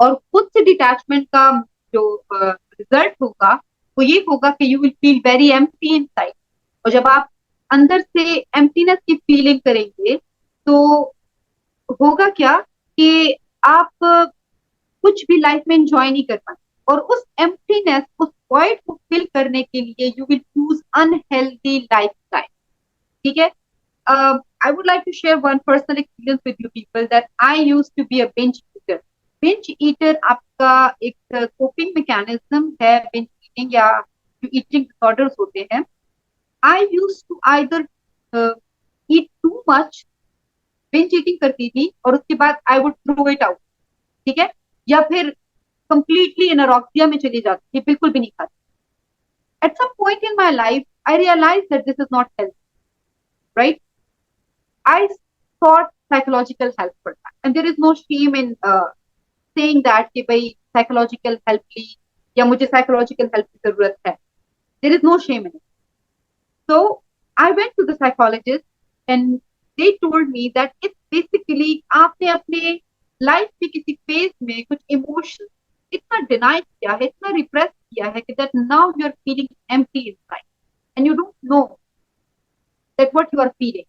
और खुद से डिटैचमेंट का जो रिजल्ट होगा वो ये होगा कि you will feel very empty inside. और जब आप अंदर से एम्प्टीनेस की फीलिंग करेंगे तो होगा क्या कि आप कुछ भी लाइफ में एंजॉय नहीं कर पाएंगे, और उस एम्प्टीनेस, उस वॉइड को फिल करने के लिए you will choose unhealthy lifestyle. ठीक है, I would like to share one personal experience with you people that I used to be a binge eater. Binge eater आपका एक coping mechanism है, binge eating या जो eating disorders होते हैं। I used to either uh, eat too much, binge eating करती थी और उसके बाद I would throw it out। ठीक है, या फिर completely एनोरेक्सिया में चली जाती थी, बिल्कुल भी नहीं खाती। At some point in my life, I realized that this is not healthy, right? I sought psychological help for that, and there is no shame in saying that कि भाई psychological help ली या मुझे psychological help की जरूरत है। There is no shame in it. So I went to the psychologist and they told me that it's basically आपने अपने life के किसी फेज में कुछ इमोशन इतना डिनाई किया है, इतना रिप्रेस किया है कि that now you are feeling empty inside and you don't know that what you are feeling।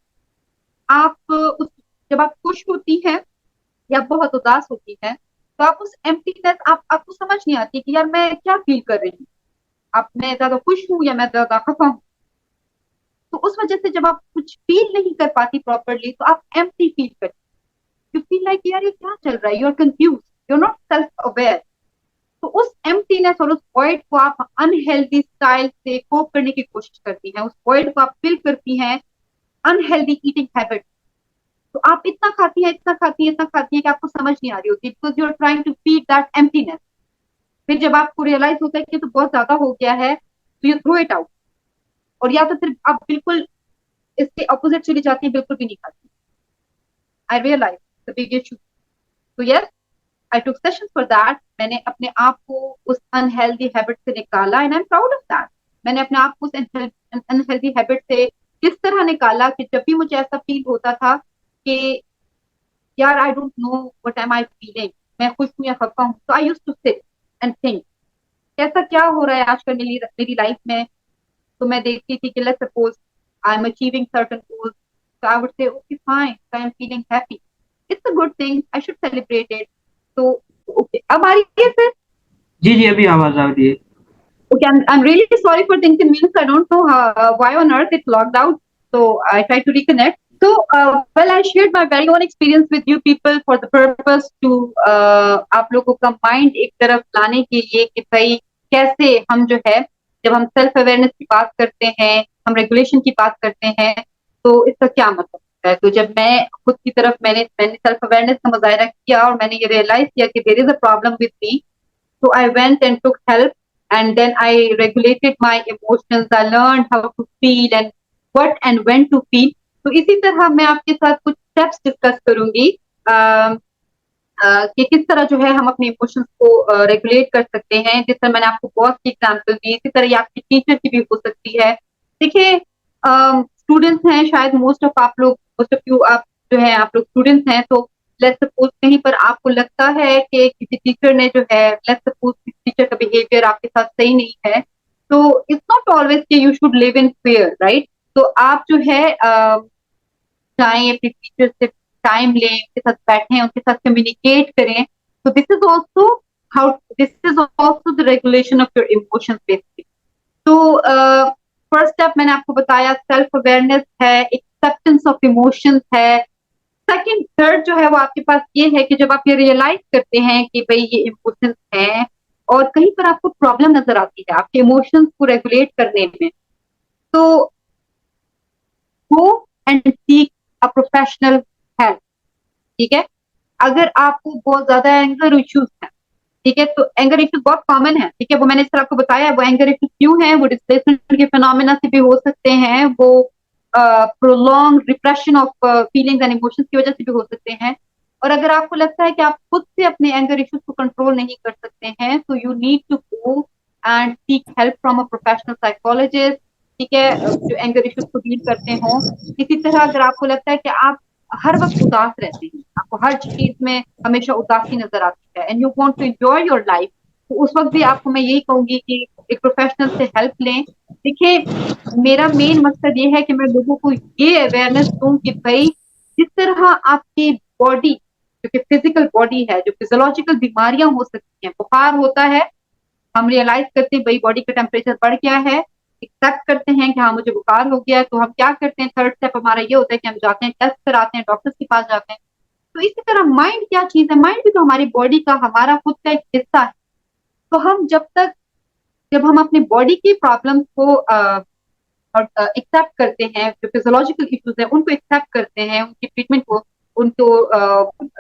आप उस जब आप खुश होती हैं या बहुत उदास होती हैं तो आप उस एम्प्टीनेस, आप आपको समझ नहीं आती कि यार मैं क्या फील कर रही हूँ, आप मैं ज्यादा खुश हूँ या मैं ज्यादा खफा हूँ। तो उस वजह से जब आप कुछ फील नहीं कर पाती प्रॉपरली तो आप एम्प्टी फील करती, यू फील लाइक यार ये क्या चल रहा है, you are confuse, you are not self aware. तो उस एम्प्टीनेस और उस वॉइड को आप अनहेल्दी स्टाइल से कोप करने की कोशिश करती हैं, उस वॉइड को आप फिल करती हैं अनहेल्दी ईटिंग हैबिट। तो आप इतना खाती है, इतना खाती है, इतना खाती है कि आपको समझ नहीं आ रही होती, because you are trying to feed that emptiness. फिर जब आपको रियलाइज होता है कि तो बहुत ज्यादा हो गया है तो यू थ्रो इट आउट, और या तो फिर आप बिल्कुल इसके अपोजिट चली जाती है, बिल्कुल भी नहीं खाती। आई रियलाइज द बिग इशू। तो yes, I took session for that. मैंने अपने आप को उस अनहेल्दी हैबिट से निकाला and I am proud of that. मैंने अपने आप को उस अनहेल्दी हैबिट से किस तरह निकाला कि जब भी मुझे ऐसा फील होता था कि यार I don't know what am I feeling, मैं खुश हूं या खफा हूं, तो I used to sit and think कैसा क्या हो रहा है आजकल मेरी मेरी लाइफ में। तो मैं देखती थी कि let's suppose I am achieving certain goals, तो I would say okay fine, I am feeling happy, it's a good thing, I should celebrate it. तो ओके, अब आ रही है फिर। जी जी, अभी आवाज आ रही है। Okay, I'm really sorry for the inconvenience. I don't know why on earth it logged out. So I tried to reconnect. So, well, I shared my very own experience with you people for the purpose to आप लोगों का mind एक तरफ लाने के लिए कि भाई कैसे हम जो है, जब हम सेल्फ अवेयरनेस की बात करते हैं, हम रेगुलेशन की बात करते हैं, तो इसका क्या मतलब है। तो जब मैं खुद की तरफ मैंने मैंने सेल्फ अवेयरनेस का मुजाहरा किया और मैंने ये रियलाइज किया कि there is a problem with me, so I went and took help, and then I regulated my emotions. I learned how to feel and what and when to feel. तो इसी तरह मैं आपके साथ कुछ स्टेप्स डिस्कस करूंगी कि किस तरह जो है हम अपने इमोशंस को रेगुलेट कर सकते हैं। जिस तरह मैंने आपको बॉस की एग्जांपल दी, इसी तरह ये आपकी टीचर की भी हो सकती है। देखिए, स्टूडेंट्स हैं शायद, मोस्ट ऑफ यू आप जो है आप लोग स्टूडेंट्स हैं, तो लेट्स सपोज कहीं पर आपको लगता है कि किसी टीचर ने जो है, लेट्स सपोज टीचर का बिहेवियर आपके साथ सही नहीं है, तो इट्स नॉट ऑलवेज कि you should live in fear, right. तो आप जो है चाहें अपने टीचर से टाइम लें, उनके साथ बैठें, उनके साथ कम्युनिकेट करें। तो this is also the regulation of your emotions basically. तो फर्स्ट स्टेप मैंने आपको बताया सेल्फ अवेयरनेस है, एक्सेप्टेंस ऑफ इमोशंस है। सेकंड थर्ड जो है वो आपके पास ये है कि जब आप ये रियलाइज करते हैं कि भाई ये इमोशंस हैं और कहीं पर आपको प्रॉब्लम नजर आती है आपके इमोशंस को रेगुलेट करने में, तो गो and seek a professional help. ठीक है, अगर आपको बहुत ज्यादा एंगर इश्यूज है, ठीक है, तो एंगर इश्यूज बहुत कॉमन है, ठीक है, वो मैंने इस तरह आपको बताया, वो एंगर इश्यूज क्यों है, वो डिस्प्लेसमेंट के फिनोमेना से भी हो सकते हैं, वो prolong repression of feelings and emotions की वजह से भी हो सकते हैं। और अगर आपको लगता है कि आप खुद से अपने एंगर इश्यूज को कंट्रोल नहीं कर सकते हैं, तो you need to go and seek help from a professional psychologist, ठीक है, जो एंगर इश्यूज को डील करते हो। इसी तरह अगर आपको लगता है कि आप हर वक्त उदास रहते हैं, आपको हर चीज में हमेशा उदासी नजर आती है, and you want to enjoy your life, तो उस वक्त भी आपको मैं यही कहूंगी कि एक प्रोफेशनल से हेल्प लें। देखिए, मेरा मेन मकसद ये है कि मैं लोगों को ये अवेयरनेस दूं कि भाई, जिस तरह आपकी बॉडी, जो कि फिजिकल बॉडी है, जो फिजियोलॉजिकल बीमारियां हो सकती हैं, बुखार होता है, हम रियलाइज करते हैं भाई बॉडी का टेम्परेचर बढ़ गया है, एक्सेप्ट करते हैं कि हाँ मुझे बुखार हो गया है, तो हम क्या करते हैं, थर्ड स्टेप हमारा ये होता है कि हम जाते हैं, टेस्ट कराते हैं, डॉक्टर के पास जाते हैं। तो इसी तरह माइंड क्या चीज है, माइंड भी तो हमारी बॉडी का, हमारा खुद का एक हिस्सा है। तो हम जब हम अपनी बॉडी की प्रॉब्लम्स को और एक्सेप्ट करते हैं, जो फिजियोलॉजिकल इश्यूज है उनको एक्सेप्ट करते हैं, उनकी ट्रीटमेंट को, उनको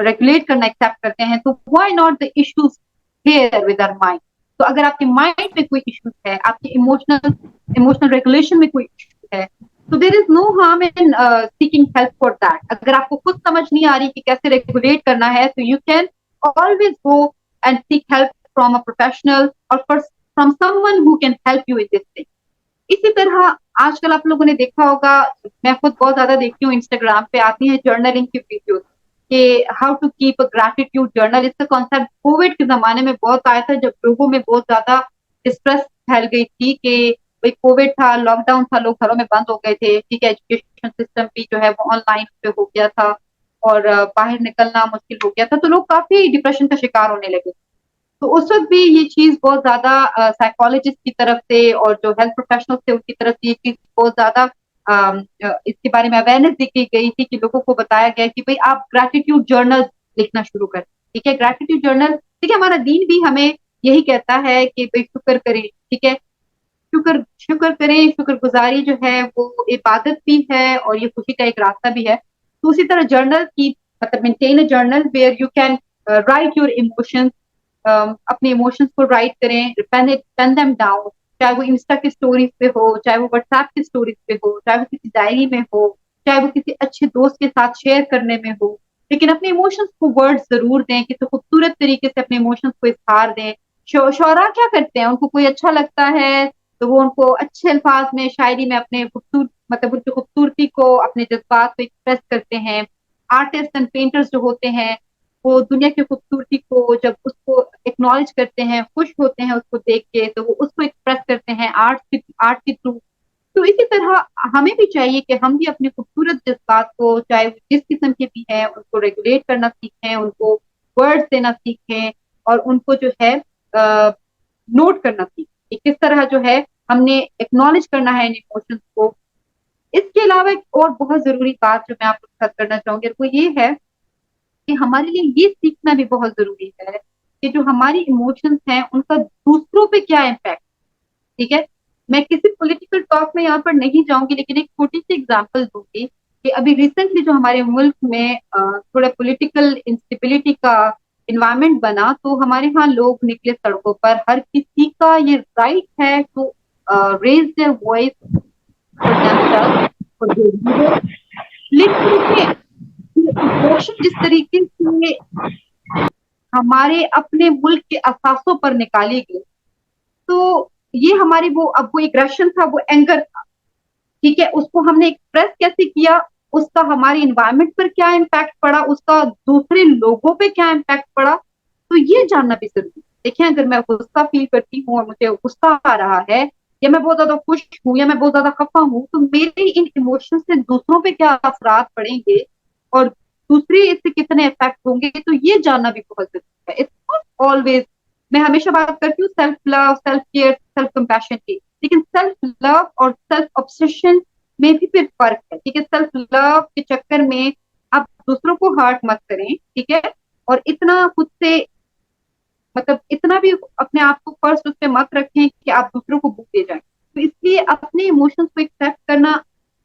रेगुलेट करना एक्सेप्ट करते हैं, तो why not the issues here with our mind. तो अगर आपके माइंड में कोई इश्यूज है, आपके इमोशनल इमोशनल रेगुलेशन में कोई इश्यू है, तो there is no harm in seeking help for that. अगर आपको खुद समझ नहीं आ रही कि कैसे रेगुलेट करना है, तो you can always go and seek help from a professional और from someone who can help you in this thing. इसी तरह आजकल आप लोगों ने देखा होगा, मैं खुद बहुत ज्यादा देखती हूँ, इंस्टाग्राम पे आती है जर्नलिंग की वीडियोस, कि how to keep a gratitude journal. इसका कॉन्सेप्ट कोविड के जमाने में बहुत आया था, जब लोगों में बहुत ज्यादा स्ट्रेस फैल गई थी कि भाई कोविड था, लॉकडाउन था, लोग घरों में बंद हो गए थे, ठीक है, एजुकेशन सिस्टम भी जो है वो ऑनलाइन पे हो गया था, और बाहर निकलना मुश्किल हो गया था, तो लोग काफी डिप्रेशन का शिकार होने लगे। तो उस वक्त भी ये चीज बहुत ज्यादा साइकोलॉजिस्ट की तरफ से और जो हेल्थ प्रोफेशनल थे उनकी तरफ से ये चीज बहुत ज्यादा इसके बारे में अवेयरनेस दी गई थी, कि लोगों को बताया गया कि भाई आप ग्रैटिट्यूड जर्नल लिखना शुरू करें, ठीक है, ग्रैटिट्यूड जर्नल, ठीक है, हमारा दीन भी हमें यही कहता है कि भाई शुक्र करें, ठीक है, शुक्र शुक्र करें, शुक्रगुजारी जो है वो इबादत भी है और ये खुशी का एक रास्ता भी है। तो उसी तरह जर्नल की, मतलब maintain a journal where you can write your emotions, अपने इमोशंस को राइट करें, पेन देम डाउन, चाहे वो इंस्टा की स्टोरीज पे हो, चाहे वो व्हाट्सएप की स्टोरीज पे हो, चाहे वो किसी डायरी में हो, चाहे वो किसी अच्छे दोस्त के साथ शेयर करने में हो, लेकिन अपने इमोशंस को वर्ड जरूर दें, किसी खूबसूरत तरीके से अपने इमोशंस को इजहार दें। शौरा क्या करते हैं, उनको कोई अच्छा लगता है तो वो उनको अच्छे अल्फाज में, शायरी में अपने खूबसूरत, मतलब उनकी खूबसूरती को, अपने जज्बात को एक्सप्रेस करते हैं। आर्टिस्ट एंड पेंटर्स जो होते हैं, वो दुनिया की खूबसूरती को जब उसको एक्नॉलेज करते हैं, खुश होते हैं उसको देख के, तो वो उसको एक्सप्रेस करते हैं आर्ट के थ्रू। तो इसी तरह हमें भी चाहिए कि हम भी अपने खूबसूरत जज्बात को, चाहे वो जिस किस्म के भी हैं, उनको रेगुलेट करना सीखें, उनको वर्ड्स देना सीखें, और उनको जो है नोट करना सीखें कि किस तरह जो है हमने एक्नॉलेज करना है इन इमोशंस को। इसके अलावा एक और बहुत जरूरी बात जो मैं आप लोग के साथ करना चाहूंगी, वो ये है कि हमारे लिए ये सीखना भी बहुत जरूरी है कि जो हमारी इमोशंस हैं उनका दूसरों पे क्या इम्पैक्ट, ठीक है। मैं किसी पॉलिटिकल टॉक में यहाँ पर नहीं जाऊंगी, लेकिन एक छोटी सी एग्जांपल दूंगी कि अभी रिसेंटली जो हमारे मुल्क में थोड़ा पॉलिटिकल इंस्टेबिलिटी का इन्वायरमेंट बना, तो हमारे यहाँ लोग निकले सड़कों पर, हर किसी का ये राइट है to raise their voice for themselves, for their leader. लेकिन देखिए, इमोशन जिस तरीके से हमारे अपने मुल्क के असासों पर निकाली गई, तो ये हमारी वो, अब वो एग्रेशन था, वो एंगर था, ठीक है, उसको हमने एक्सप्रेस कैसे किया, उसका हमारे इन्वायरमेंट पर क्या इम्पैक्ट पड़ा, उसका दूसरे लोगों पे क्या इम्पैक्ट पड़ा, तो ये जानना भी जरूरी है। देखिए, अगर मैं गुस्सा फील करती हूँ और मुझे गुस्सा आ रहा है, या मैं बहुत ज्यादा खुश हूँ, या मैं बहुत ज्यादा खफा हूँ, तो मेरे इन इमोशन से दूसरों पे क्या असरात पड़ेंगे, और दूसरे इससे कितने इफेक्ट होंगे, तो ये जानना भी बहुत जरूरी है। इट्स नॉट ऑलवेज, मैं हमेशा बात करती हूँ self love, self care, self compassion की, लेकिन सेल्फ लव और सेल्फ ऑब्सेशन में भी फिर फर्क है, ठीक है। सेल्फ लव के चक्कर में आप दूसरों को हर्ट मत करें, ठीक है, और इतना खुद से, मतलब इतना भी अपने आप को फर्स्ट उस पर मत रखें कि आप दूसरों को बुक दे जाएं। तो इसलिए अपने इमोशंस को एक्सेप्ट करना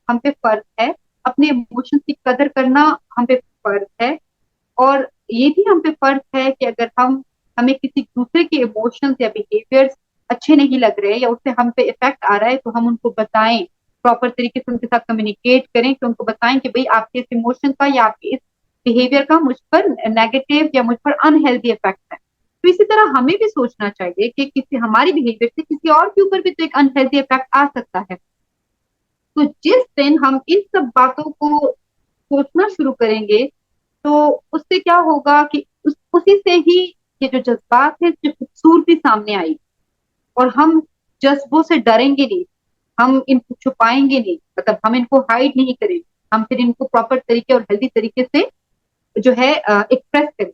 हम पे फर्ज है, अपने इमोशंस की कदर करना हम पे फर्ज है, और ये भी हम पे फर्क है कि अगर हमें किसी दूसरे के इमोशंस या बिहेवियर्स अच्छे नहीं लग रहे या उससे हम पे इफेक्ट आ रहा है तो हम उनको बताएं, प्रॉपर तरीके से उनके साथ कम्युनिकेट करें कि उनको बताएं कि भाई आपके इस इमोशन का या आपके इस बिहेवियर का मुझ पर नेगेटिव या मुझ पर अनहेल्दी इफेक्ट है। तो इसी तरह हमें भी सोचना चाहिए कि किसी हमारी बिहेवियर से किसी और के ऊपर भी तो एक अनहेल्दी इफेक्ट आ सकता है। तो जिस दिन हम इन सब बातों को सोचना शुरू करेंगे तो उससे क्या होगा कि उसी से ही ये जो जज्बात है इसकी खूबसूरती सामने आई और हम जज्बों से डरेंगे नहीं, हम इनको छुपाएंगे नहीं, मतलब हम इनको हाइड नहीं करेंगे, हम फिर इनको प्रॉपर तरीके और हेल्दी तरीके से जो है एक्सप्रेस करें।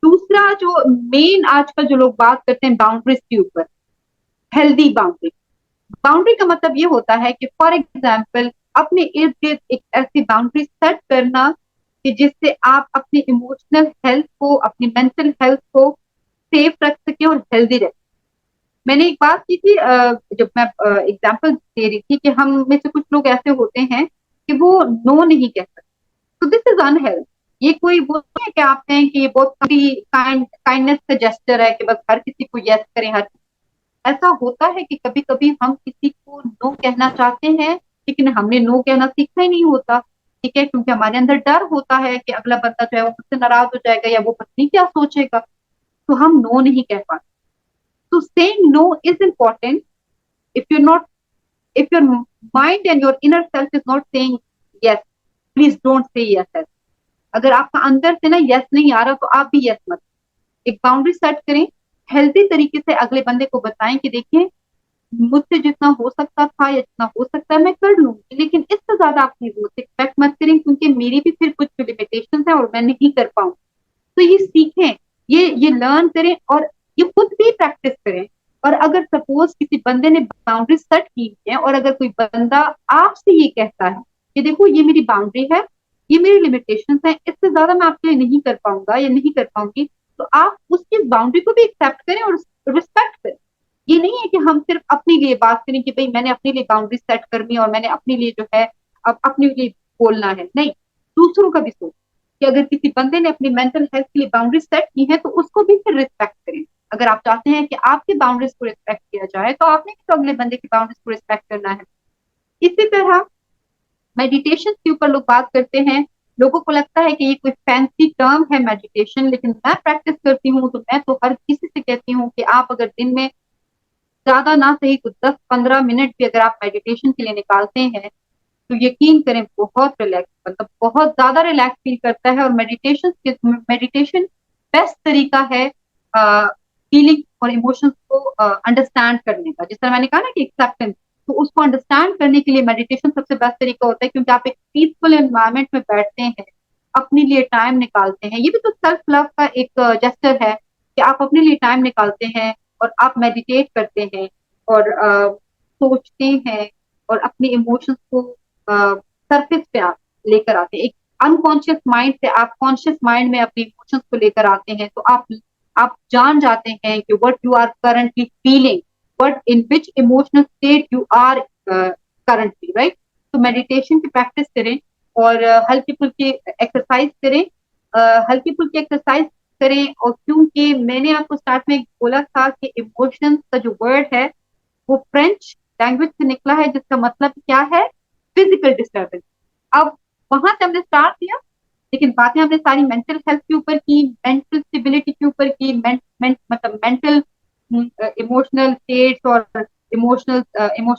दूसरा जो मेन आजकल जो लोग बात करते हैं बाउंड्रीज के ऊपर, हेल्दी बाउंड्री। बाउंड्री का मतलब ये होता है कि फॉर एग्जाम्पल अपने इर्द गिर्द एक ऐसी बाउंड्री सेट करना कि जिससे आप अपनी इमोशनल हेल्थ को, अपनी मेंटल हेल्थ को सेफ रख सके और हेल्दी रहे। मैंने एक बात की थी जब मैं एग्जांपल दे रही थी कि हम में से कुछ लोग ऐसे होते हैं कि वो नो नहीं कह सकते, तो दिस इज अनहेल्थ। ये कोई वो नहीं है कि आप कहें कि ये बहुत काइंडनेस का जेस्चर है कि बस हर किसी को यस करें, हर ऐसा होता है कि कभी कभी हम किसी को नो कहना चाहते हैं लेकिन हमने नो कहना सीखा ही नहीं होता। ठीक है, क्योंकि हमारे अंदर डर होता है कि अगला बंदा जो है वो मुझसे नाराज हो जाएगा या वो पत्नी क्या सोचेगा, तो हम नो नहीं कह पाते। तो saying no is important. If you not, if your mind and your inner self is not saying yes, please don't say yes. अगर आपका अंदर से ना यस नहीं आ रहा तो आप भी यस मत। एक बाउंड्री सेट करें, हेल्थी तरीके से अगले बंदे को बताएं कि देखिए मुझसे जितना हो सकता था या जितना हो सकता है मैं कर लूंगी, लेकिन इससे ज्यादा आप प्लीज मुझसे एक्सपेक्ट मत करें क्योंकि मेरी भी फिर कुछ लिमिटेशन है और मैं नहीं कर पाऊँ। तो ये सीखें, ये लर्न करें और ये खुद भी प्रैक्टिस करें। और अगर सपोज किसी बंदे ने बाउंड्री सेट की है और अगर कोई बंदा आपसे ये कहता है कि देखो ये मेरी बाउंड्री है, ये मेरी लिमिटेशन है, इससे ज्यादा मैं आपके लिए नहीं कर पाऊंगा या नहीं कर पाऊंगी, तो आप उसकी बाउंड्री को भी एक्सेप्ट करें और रिस्पेक्ट करें। ये नहीं है कि हम सिर्फ अपने लिए बात करें कि भाई मैंने अपने लिए बाउंड्री सेट करनी है और मैंने अपने लिए जो है अब अपने लिए बोलना है, नहीं, दूसरों का भी सोच कि अगर किसी बंदे ने अपनी मेंटल हेल्थ के लिए बाउंड्री सेट की है तो उसको भी फिर रिस्पेक्ट करें। अगर आप चाहते हैं कि आपकी बाउंड्रीज को रिस्पेक्ट किया जाए तो आपने भी तो अगले बंदे की बाउंड्रीज को रिस्पेक्ट करना है। इसी तरह मेडिटेशन के ऊपर लोग बात करते हैं, लोगों को लगता है कि ये कोई फैंसी टर्म है मेडिटेशन, लेकिन मैं प्रैक्टिस करती हूँ तो मैं तो हर किसी से कहती हूँ कि आप अगर दिन में ज्यादा ना सही तो 10-15 मिनट भी अगर आप मेडिटेशन के लिए निकालते हैं तो यकीन करें बहुत रिलैक्स, मतलब बहुत ज्यादा रिलैक्स फील करता है। और मेडिटेशन बेस्ट तरीका है फीलिंग और इमोशंस को अंडरस्टैंड करने का। जिस तरह मैंने कहा ना कि एक्सेप्टेंस, तो उसको अंडरस्टैंड करने के लिए मेडिटेशन सबसे बेस्ट तरीका होता है क्योंकि आप एक पीसफुल एनवायरनमेंट में बैठते हैं, अपने लिए टाइम निकालते हैं। ये भी तो सेल्फ लव का एक जेस्चर है कि आप अपने लिए टाइम निकालते हैं और आप मेडिटेट करते हैं और सोचते हैं और अपने इमोशंस को सरफेस पे आप लेकर आते हैं। एक अनकॉन्शियस माइंड से आप कॉन्शियस माइंड में अपने इमोशंस को लेकर आते हैं, तो आप जान जाते हैं कि what you are currently feeling, what in which emotional state you are currently, right. तो मेडिटेशन की प्रैक्टिस करें और हल्की फुल्की एक्सरसाइज करें, हल्की फुल्की एक्सरसाइज करें। और क्योंकि मैंने आपको स्टार्ट में बोला था कि इमोशंस का जो वर्ड है वो फ्रेंच लैंग्वेज से निकला है जिसका मतलब क्या है, फिजिकल डिस्टर्बेंस। अब वहां से हमने स्टार्ट किया लेकिन बातें हमने सारी मेंटल हेल्थ के ऊपर की, मेंटल स्टेबिलिटी के ऊपर की, मतलब मेंटल इमोशनल स्टेट्स और इमोशनल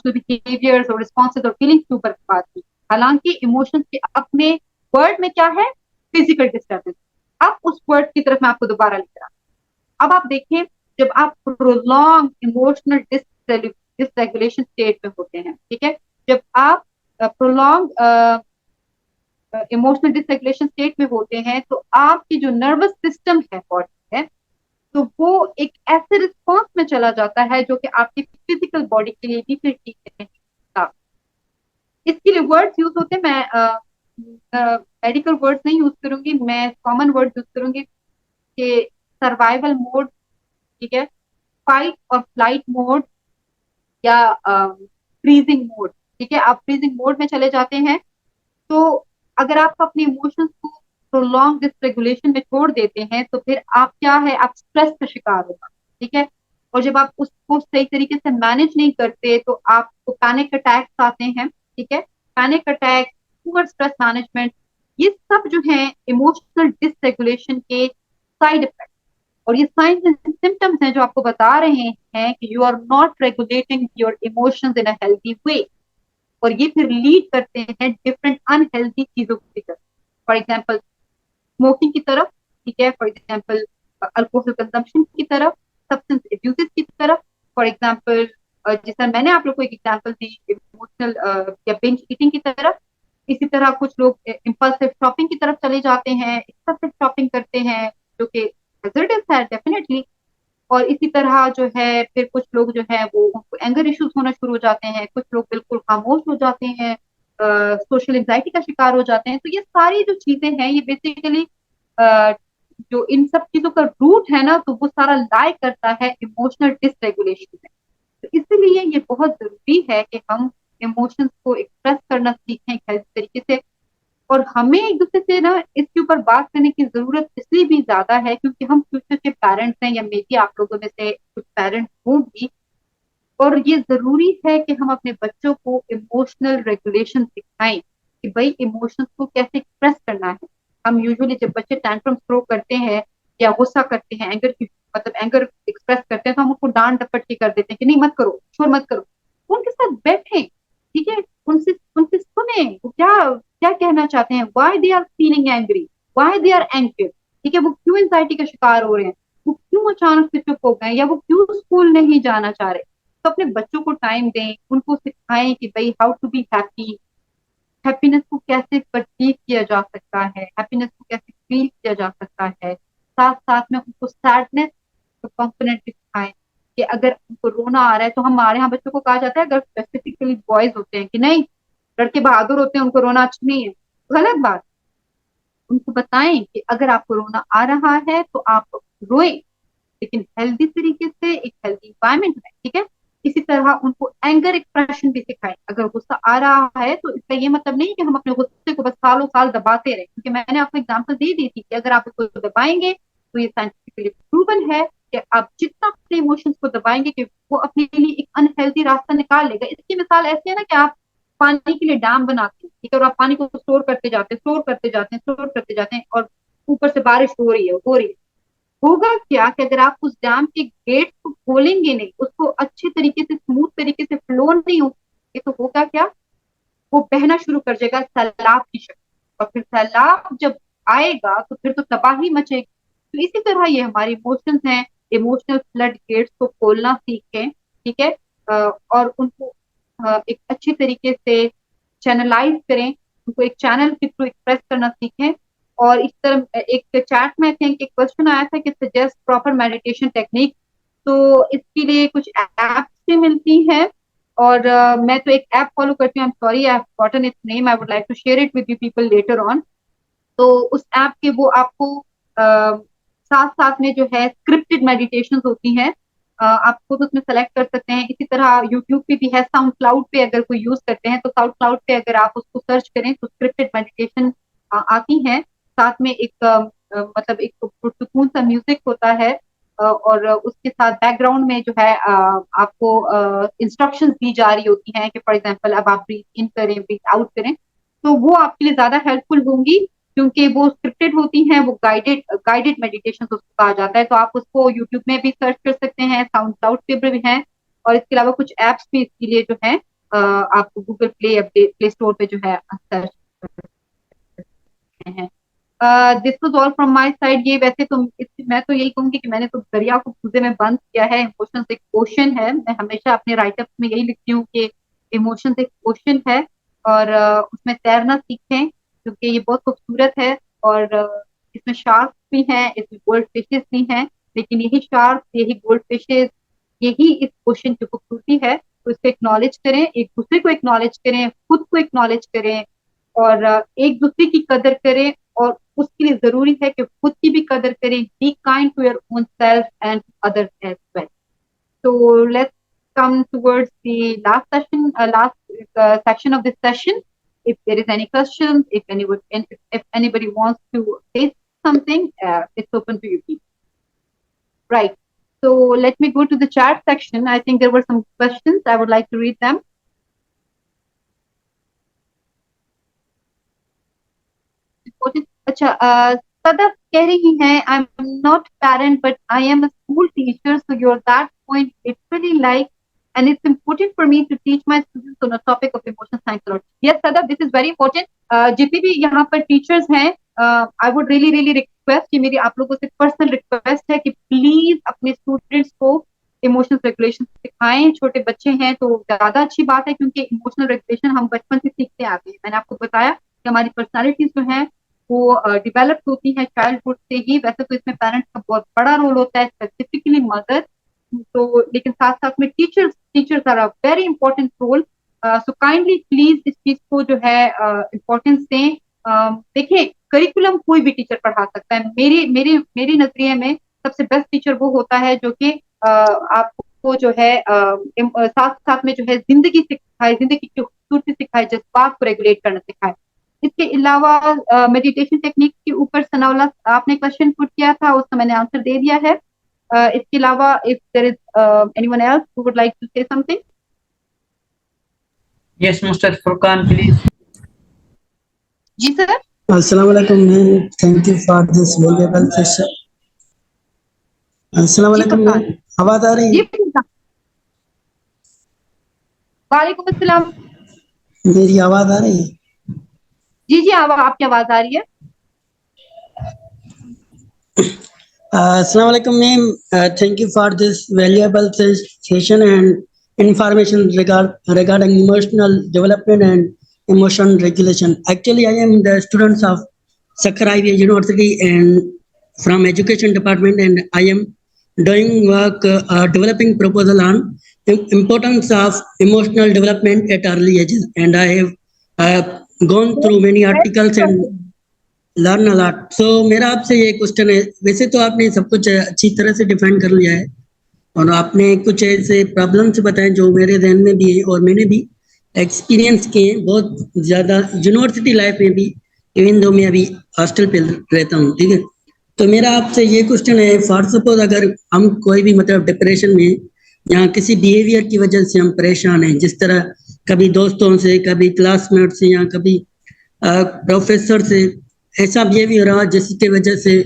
बिहेवियर्स और रिस्पॉन्सेज और फीलिंग्स के ऊपर बात की। हालांकि इमोशंस के अपने वर्ड में क्या है, फिजिकल डिस्टर्बेंस। अब उस वर्ड की तरफ मैं आपको दोबारा लेकर अब आप देखें, जब आप प्रोलॉन्ग इमोशनल डिसरेगुलेशन स्टेट में होते हैं, ठीक है, जब आप प्रोलॉन्ग इमोशनल डिसरेगुलेशन स्टेट में होते हैं तो आपकी जो नर्वस सिस्टम है बॉडी है, तो वो एक ऐसे रिस्पॉन्स में चला जाता है जो कि आपकी फिजिकल बॉडी के लिए भी फिर ठीक नहीं होता। इसके लिए वर्ड्स यूज होते हैं, मैं मेडिकल वर्ड्स नहीं यूज करूंगी, मैं कॉमन वर्ड यूज करूंगी कि सर्वाइवल मोड, ठीक है, फाइट और फ्लाइट मोड या फ्रीजिंग मोड। ठीक है, आप फ्रीजिंग मोड में चले जाते हैं तो अगर आप अपने इमोशंस को प्रोलॉन्ग डिसरेगुलेशन में छोड़ देते हैं तो फिर आप क्या है, आप स्ट्रेस का शिकार होगा, ठीक है। और जब आप उसको सही तरीके से मैनेज नहीं करते तो आपको पैनिक अटैक्स आते हैं, ठीक है। Panic attack, poor stress management, ये सब जो है इमोशनल डिसरेगुलेशन के साइड इफेक्ट और ये साइंस एंड सिम्टम्स हैं जो आपको बता रहे हैं कि you are not regulating your emotions in a healthy way. और ये फिर लीड करते हैं डिफरेंट अनहेल्दी चीजों की तरफ, फॉर एग्जाम्पल स्मोकिंग की तरफ, ठीक है, फॉर एग्जाम्पल अल्कोहल कंजम्पशन की तरफ, सब्सटेंस एब्यूजेस की तरफ, फॉर एग्जाम्पल जैसा मैंने आप लोग को एक एग्जाम्पल दी इमोशनल या बिंज ईटिंग की तरफ। इसी तरह कुछ लोग इम्पल्सिव शॉपिंग की तरफ चले जाते हैं, एक्सेसिव शॉपिंग करते हैं, जो कि हैजर्डस है डेफिनेटली। और इसी तरह जो है फिर कुछ लोग जो है वो उनको एंगर इश्यूज होना शुरू हो जाते हैं, कुछ लोग बिल्कुल खामोश हो जाते हैं, सोशल एंजाइटी का शिकार हो जाते हैं। तो ये सारी जो चीजें हैं ये बेसिकली जो इन सब चीजों का रूट है ना, तो वो सारा लाई करता है इमोशनल डिसरेगुलेशन में। तो इसीलिए ये बहुत जरूरी है कि हम इमोशंस को एक्सप्रेस करना सीखें एक हेल्थी तरीके से। और हमें एक दूसरे से ना इसके ऊपर बात करने की जरूरत इसलिए भी ज्यादा है क्योंकि हम फ्यूचर के पेरेंट्स हैं, या मे बी आप लोगों में से कुछ पेरेंट्स हों भी। और ये जरूरी है कि हम अपने बच्चों को इमोशनल रेगुलेशन सिखाएं कि भाई इमोशंस को कैसे एक्सप्रेस करना है। हम यूजुअली जब बच्चे टैंट्रम थ्रो करते हैं या गुस्सा करते हैं, एंगर की मतलब एंगर एक्सप्रेस करते हैं, तो हम उनको डांट डपट के कर देते हैं कि नहीं मत करो, शोर मत करो। उनके साथ बैठे, ठीक है, उनसे उनसे सुने वो क्या क्या कहना चाहते हैं, why they are feeling angry, why they are angry, ठीक है, वो क्यों एंजाइटी का शिकार हो रहे हैं, वो क्यों अचानक से चुप हो गए, या वो क्यों स्कूल नहीं जाना चाह रहे। तो अपने बच्चों को टाइम दें, उनको सिखाएं कि भाई how to be happy, happiness को कैसे परसीव किया जा सकता है, हैप्पीनेस को कैसे फील किया जा सकता है। साथ साथ में उनको सैडनेस कंपोनेंट भी सिखाएं कि अगर उनको रोना आ रहा है, तो हमारे यहाँ बच्चों को कहा जाता है, अगर स्पेसिफिकली बॉयज होते हैं कि नहीं लड़के बहादुर होते हैं उनको रोना अच्छा नहीं है, गलत बात। उनको बताएं कि अगर आपको रोना आ रहा है तो आप रोए, लेकिन हेल्दी तरीके से, एक हेल्दी इन्वायरमेंट में, ठीक है। इसी तरह उनको एंगर एक्सप्रेशन भी सिखाएं। अगर गुस्सा आ रहा है तो इसका ये मतलब नहीं कि हम अपने गुस्से को बस सालों साल दबाते रहे, क्योंकि मैंने आपको एग्जांपल दे दी थी कि अगर आप उसको दबाएंगे तो ये साइंटिफिकली प्रूवन है कि आप जितना अपने इमोशंस को दबाएंगे कि वो अपने लिए एक अनहेल्दी रास्ता निकाल लेगा। इसकी मिसाल ऐसी है ना कि आप पानी के लिए डैम बनाते हैं, ठीक है, और आप पानी को स्टोर करते जाते हैं, स्टोर करते जाते हैं, स्टोर करते जाते हैं, और ऊपर से बारिश हो रही है, हो रही है। होगा क्या कि अगर आप उस डैम के गेट को खोलेंगे नहीं, उसको अच्छे तरीके से स्मूथ तरीके से फ्लो नहीं होंगे, तो होगा क्या, वो बहना शुरू कर देगा सैलाब की शक्ल। और फिर सैलाब जब आएगा तो फिर तो तबाही मचेगी। तो इसी तरह ये हमारे इमोशंस हैं, इमोशनल फ्लड गेट्स को खोलना सीखें, ठीक है। और उनको एक अच्छी तरीके से चैनलाइज करें, उनको एक चैनल के थ्रू एक्सप्रेस करना सीखें। और इस तरह एक चैट में आई थिंक एक क्वेश्चन आया था कि सजेस्ट प्रॉपर मेडिटेशन टेक्निक। तो इसके लिए कुछ एप्स भी मिलती हैं, और मैं तो एक ऐप फॉलो करती हूँ, I am sorry I have forgotten its name, I would like to share it with you people later on. तो उस ऐप के वो आपको साथ साथ में जो है स्क्रिप्टेड मेडिटेशन होती हैं, आप खुद उसमें सेलेक्ट कर सकते हैं। इसी तरह यूट्यूब पे भी है, साउंड क्लाउड पे अगर कोई यूज करते हैं तो साउंड क्लाउड पे अगर आप उसको सर्च करें तो स्क्रिप्टेड मेडिटेशन आती हैं। साथ में एक मतलब एक सुकून सा म्यूजिक होता है, और उसके साथ बैकग्राउंड में जो है आपको इंस्ट्रक्शंस दी जा रही होती हैं कि फॉर एग्जांपल अब आप ब्रीथ इन करें, ब्रीथ आउट करें। तो वो आपके लिए ज्यादा हेल्पफुल होंगी, क्योंकि वो स्क्रिप्टेड होती हैं, वो गाइडेड गाइडेड मेडिटेशन उसको कहा जाता है। तो आप उसको यूट्यूब में भी सर्च कर सकते हैं, साउंड क्लाउड पे भी हैं, और इसके अलावा कुछ एप्स भी इसके लिए जो है आप गूगल प्ले स्टोर पे जो है सर्च हैं। This was all from my side. ये वैसे तो मैं तो यही कहूंगी कि मैंने तो दरिया को कूजे में बंद किया है। इमोशंस एक ओशन है, मैं हमेशा अपने राइटअप में यही लिखती हूँ कि इमोशंस एक ओशन है, और उसमें तैरना सीखें क्योंकि ये बहुत खूबसूरत है। और इसमें शार्क भी हैं, इसमें गोल्ड फिशेस भी हैं, लेकिन यही शार्क, यही गोल्ड फिशेस, यही इस ओशन की खूबसूरती है। तो इसको एक्नॉलेज करें, एक दूसरे को एक्नॉलेज करें, खुद को एक्नॉलेज करें, और एक दूसरे की कदर करें। और उसके लिए जरूरी है कि खुद की भी कदर करें, be kind to your own self and others as well. So let's come towards the last session, last section of this session. if there is any questions, if anybody wants to say something, it's open to you people. Right. So let me go to the chat section. I think there were some questions. I would like to read them. अच्छा, सदफ कह रही हैं, आई am not parent but I am a school teacher, so your that point literally like and it's important for me to teach my students on a topic of emotional psychology. Yes, Sadaf, this is very important. जितने भी यहाँ पर teachers हैं, I would really really request, कि मेरी आप लोगों से पर्सनल रिक्वेस्ट है कि प्लीज अपने स्टूडेंट्स को इमोशनल रेगुलेशन सिखाएं. छोटे बच्चे हैं तो ज्यादा अच्छी बात है, क्योंकि इमोशनल रेगुलेशन हम बचपन से सीखते आते हैं. मैंने आपको बताया कि हमारी पर्सनालिटीज जो है वो डेवलप होती है चाइल्डहुड से ही. वैसे तो इसमें पेरेंट्स का बहुत बड़ा रोल होता है, स्पेसिफिकली मदर. तो लेकिन साथ साथ में teachers are a very important role. So kindly please इस चीज को जो है इम्पोर्टेंस दें. देखिए, करिकुलम कोई भी टीचर पढ़ा सकता है. मेरी नजरिए में सबसे बेस्ट टीचर वो होता है जो कि आपको जो है साथ साथ में जो है जिंदगी सिखाए, जिंदगी की खूबसूरती सिखाए, जज्बात को रेगुलेट करना सिखाए. इसके अलावा मेडिटेशन टेक्निक के ऊपर सनाउल्लाह आपने क्वेश्चन पुट किया था, उसका मैंने आंसर दे दिया है. इसके अलावा if there is anyone else who would like to say something. Yes mister Furqan please. जी सर. अस्सलाम वालेकुम ma'am, thank you for this valuable session. अस्सलाम वालेकुम मैम, आवाज आ रही है? वालेकुम अस्सलाम. मेरी आवाज आ रही है? जी जी, आपकी आवाज आ रही है. अस्सलाम वालेकुम ma'am, thank you for this valuable session and information regarding emotional development and emotion regulation. Actually, I am the students of Sakkar Ivy University and from education department, and I am doing work developing proposal on importance of emotional development at early ages, and I have gone through many articles and learn a lot. So मेरा आपसे ये question है, वैसे तो आपने सब कुछ अच्छी तरह से डिफाइन कर लिया है और आपने कुछ ऐसे प्रॉब्लम्स बताए जो मेरे ध्यान में भी है और मैंने भी एक्सपीरियंस किए बहुत ज़्यादा यूनिवर्सिटी लाइफ में भी, इवन दो मैं अभी हॉस्टल पे रहता हूँ. ठीक है, तो मेरा आपसे ये क्वेश्चन है, फॉर सपोज अगर हम कोई भी मतलब डिप्रेशन में या किसी बिहेवियर की वजह से हम परेशान हैं, जिस तरह कभी दोस्तों से, कभी क्लासमेट से या कभी प्रोफेसर से ऐसा बिहेवियर रहा जिसकी वजह से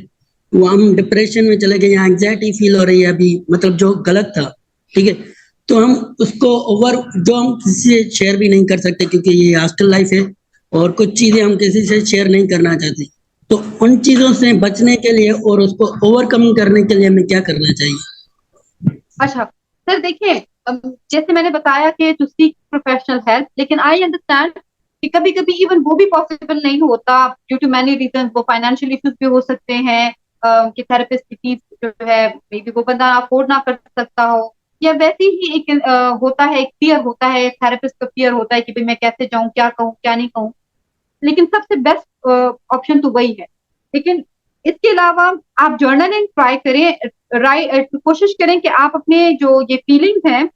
वो हम डिप्रेशन में चले गए या एंग्जाइटी फील हो रही है अभी, मतलब जो गलत था. ठीक है, तो हम उसको ओवर जो हम किसी से शेयर भी नहीं कर सकते क्योंकि ये हॉस्टल लाइफ है और कुछ चीजें हम किसी से शेयर नहीं करना चाहते. तो उन चीजों से बचने के लिए और उसको ओवरकम करने के लिए हमें क्या करना चाहिए? अच्छा सर, देखिए, जैसे मैंने बताया कि टू सीक प्रोफेशनल हेल्प, लेकिन आई अंडरस्टैंड कि कभी कभी इवन वो भी पॉसिबल नहीं होता ड्यू टू मैनी रीजन. वो फाइनेंशियल इश्यूज भी हो सकते हैं कि थेरेपिस्ट की फीस जो है मे बी वो बंदा अफोर्ड ना कर सकता हो, या वैसे ही एक होता है, एक फियर होता है, थेरेपिस्ट का फियर होता है कि भाई मैं कैसे जाऊं, क्या कहूँ क्या नहीं कहूँ. लेकिन सबसे बेस्ट ऑप्शन तो वही है. लेकिन इसके अलावा आप जर्नलिंग ट्राई करें, कोशिश करें कि आप अपने जो ये फीलिंग्स हैं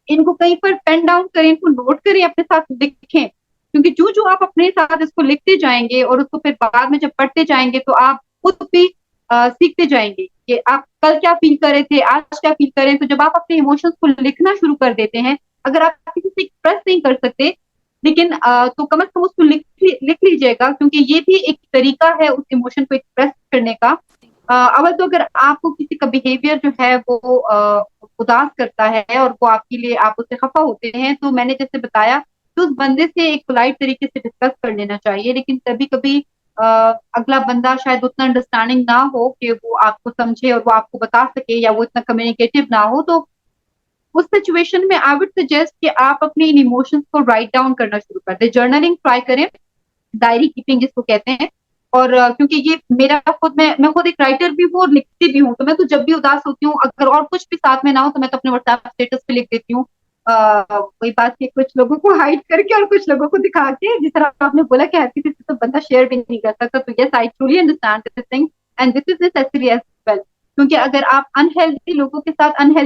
इनको कहीं पर पेन डाउन करें, इनको नोट करें, अपने साथ लिखें. क्योंकि जो आप अपने साथ इसको लिखते जाएंगे और उसको फिर बाद में जब पढ़ते जाएंगे तो आप खुद भी सीखते जाएंगे कि आप कल क्या फील कर रहे थे, आज क्या फील कर रहे हैं. तो जब आप अपने इमोशंस को लिखना शुरू कर देते हैं, अगर आप किसी से एक्सप्रेस नहीं कर सकते, लेकिन तो कम से कम उसको लिख लीजिएगा, क्योंकि ये भी एक तरीका है उस इमोशन को एक्सप्रेस करने का. अवल तो अगर आपको किसी का बिहेवियर जो है वो उदास करता है और वो आपके लिए, आप उससे खफा होते हैं, तो मैंने जैसे बताया तो उस बंदे से एक पोलाइट तरीके से डिस्कस कर लेना चाहिए. लेकिन कभी कभी अगला बंदा शायद उतना अंडरस्टैंडिंग ना हो कि वो आपको समझे और वो आपको बता सके, या वो इतना कम्युनिकेटिव ना हो. तो उस सिचुएशन में आई वुड सजेस्ट कि आप अपने इन इमोशंस को राइट डाउन करना शुरू कर दें. जर्नलिंग ट्राई करें, डायरी कीपिंग जिसको कहते हैं. और क्योंकि ये मेरा खुद, मैं खुद एक राइटर भी हूँ और लिखती भी हूँ, तो मैं तो जब भी उदास होती हूँ, अगर और कुछ भी साथ में ना हो, तो मैं तो अपने व्हाट्सएप स्टेटस पे लिख देती हूँ. वही बात है, कुछ लोगों को हाइड करके और कुछ लोगों को दिखा के, जिस तरह आपने बोला कि हर किसी से तो बंदा शेयर भी नहीं कर सकता. तो yes, I truly understand this thing and this is necessary as well. क्योंकि अगर आप अनहेल्दी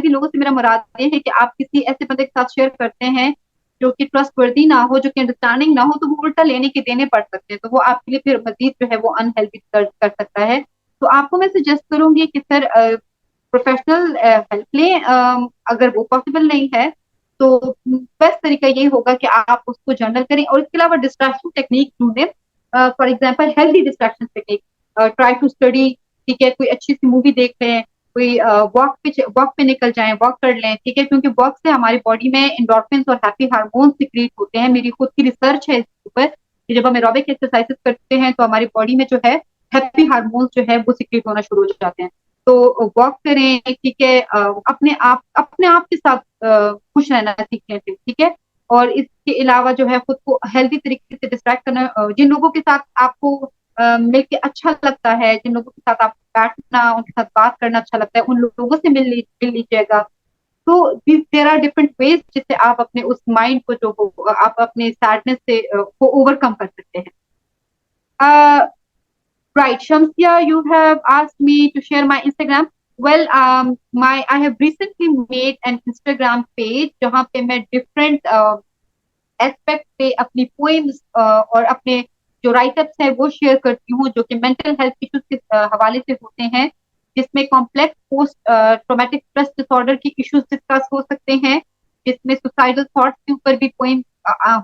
लोगों से मेरा मुराद ये है कि आप किसी ऐसे बंदे के साथ शेयर करते हैं जो कि ट्रस्टवर्दी ना हो, जो कि अंडरस्टैंडिंग ना हो, तो वो उल्टा लेने के देने पड़ सकते हैं, तो वो आपके लिए फिर मजीद जो है वो अनहेल्दी कर सकता है। तो आपको मैं सजेस्ट करूंगी कि सर प्रोफेशनल हेल्प लें, अगर वो पॉसिबल नहीं है तो बेस्ट तरीका ये होगा कि आप उसको जर्नल करें, और इसके अलावा डिस्ट्रैक्शन टेक्निक ढूंढें। For example healthy distraction technique, try to study, ठीक है, कोई अच्छी सी मूवी देख लें, कोई वॉक पे निकल जाएं, वॉक कर लें, ठीक है, क्योंकि वॉक से हमारी बॉडी में एंडोर्फिन्स और हैप्पी हार्मोन सिक्रीट होते हैं। मेरी खुद की रिसर्च है इसके ऊपर कि जब हम एरोबिक एक्सरसाइजेस करते हैं तो हमारी बॉडी में जो है हैप्पी हार्मोन्स जो है वो सिक्रीट होना शुरू हो जाते हैं। तो वॉक करें, ठीक है, अपने आप के साथ खुश रहना सीख लें फिर, ठीक है। और इसके अलावा जो है खुद को हेल्दी तरीके से डिस्ट्रैक्ट करना, जिन लोगों के साथ आपको मिलके अच्छा लगता है, जिन लोगों के साथ आपको बैठना, उनके साथ बात करना अच्छा लगता है, उन लोगों से मिल लीजिएगा। तो देर आर डिफरेंट वेज जिससे आप अपने उस माइंड को जो हो, आप अपने सैडनेस से को ओवरकम कर सकते हैं। Right, Shamsia, you have asked me to share my Instagram. Well, I have recently made an Instagram page जहाँ पे मैं different एस्पेक्ट पे अपनी पोएम्स और अपने जो राइटअप्स है वो शेयर करती हूँ, जो कि मेंटल हेल्थ इश्यूज के हवाले से होते हैं, जिसमें complex post traumatic stress disorder की इश्यूज डिस्कस हो सकते हैं, जिसमें सुसाइडल थॉट्स के ऊपर भी पोएम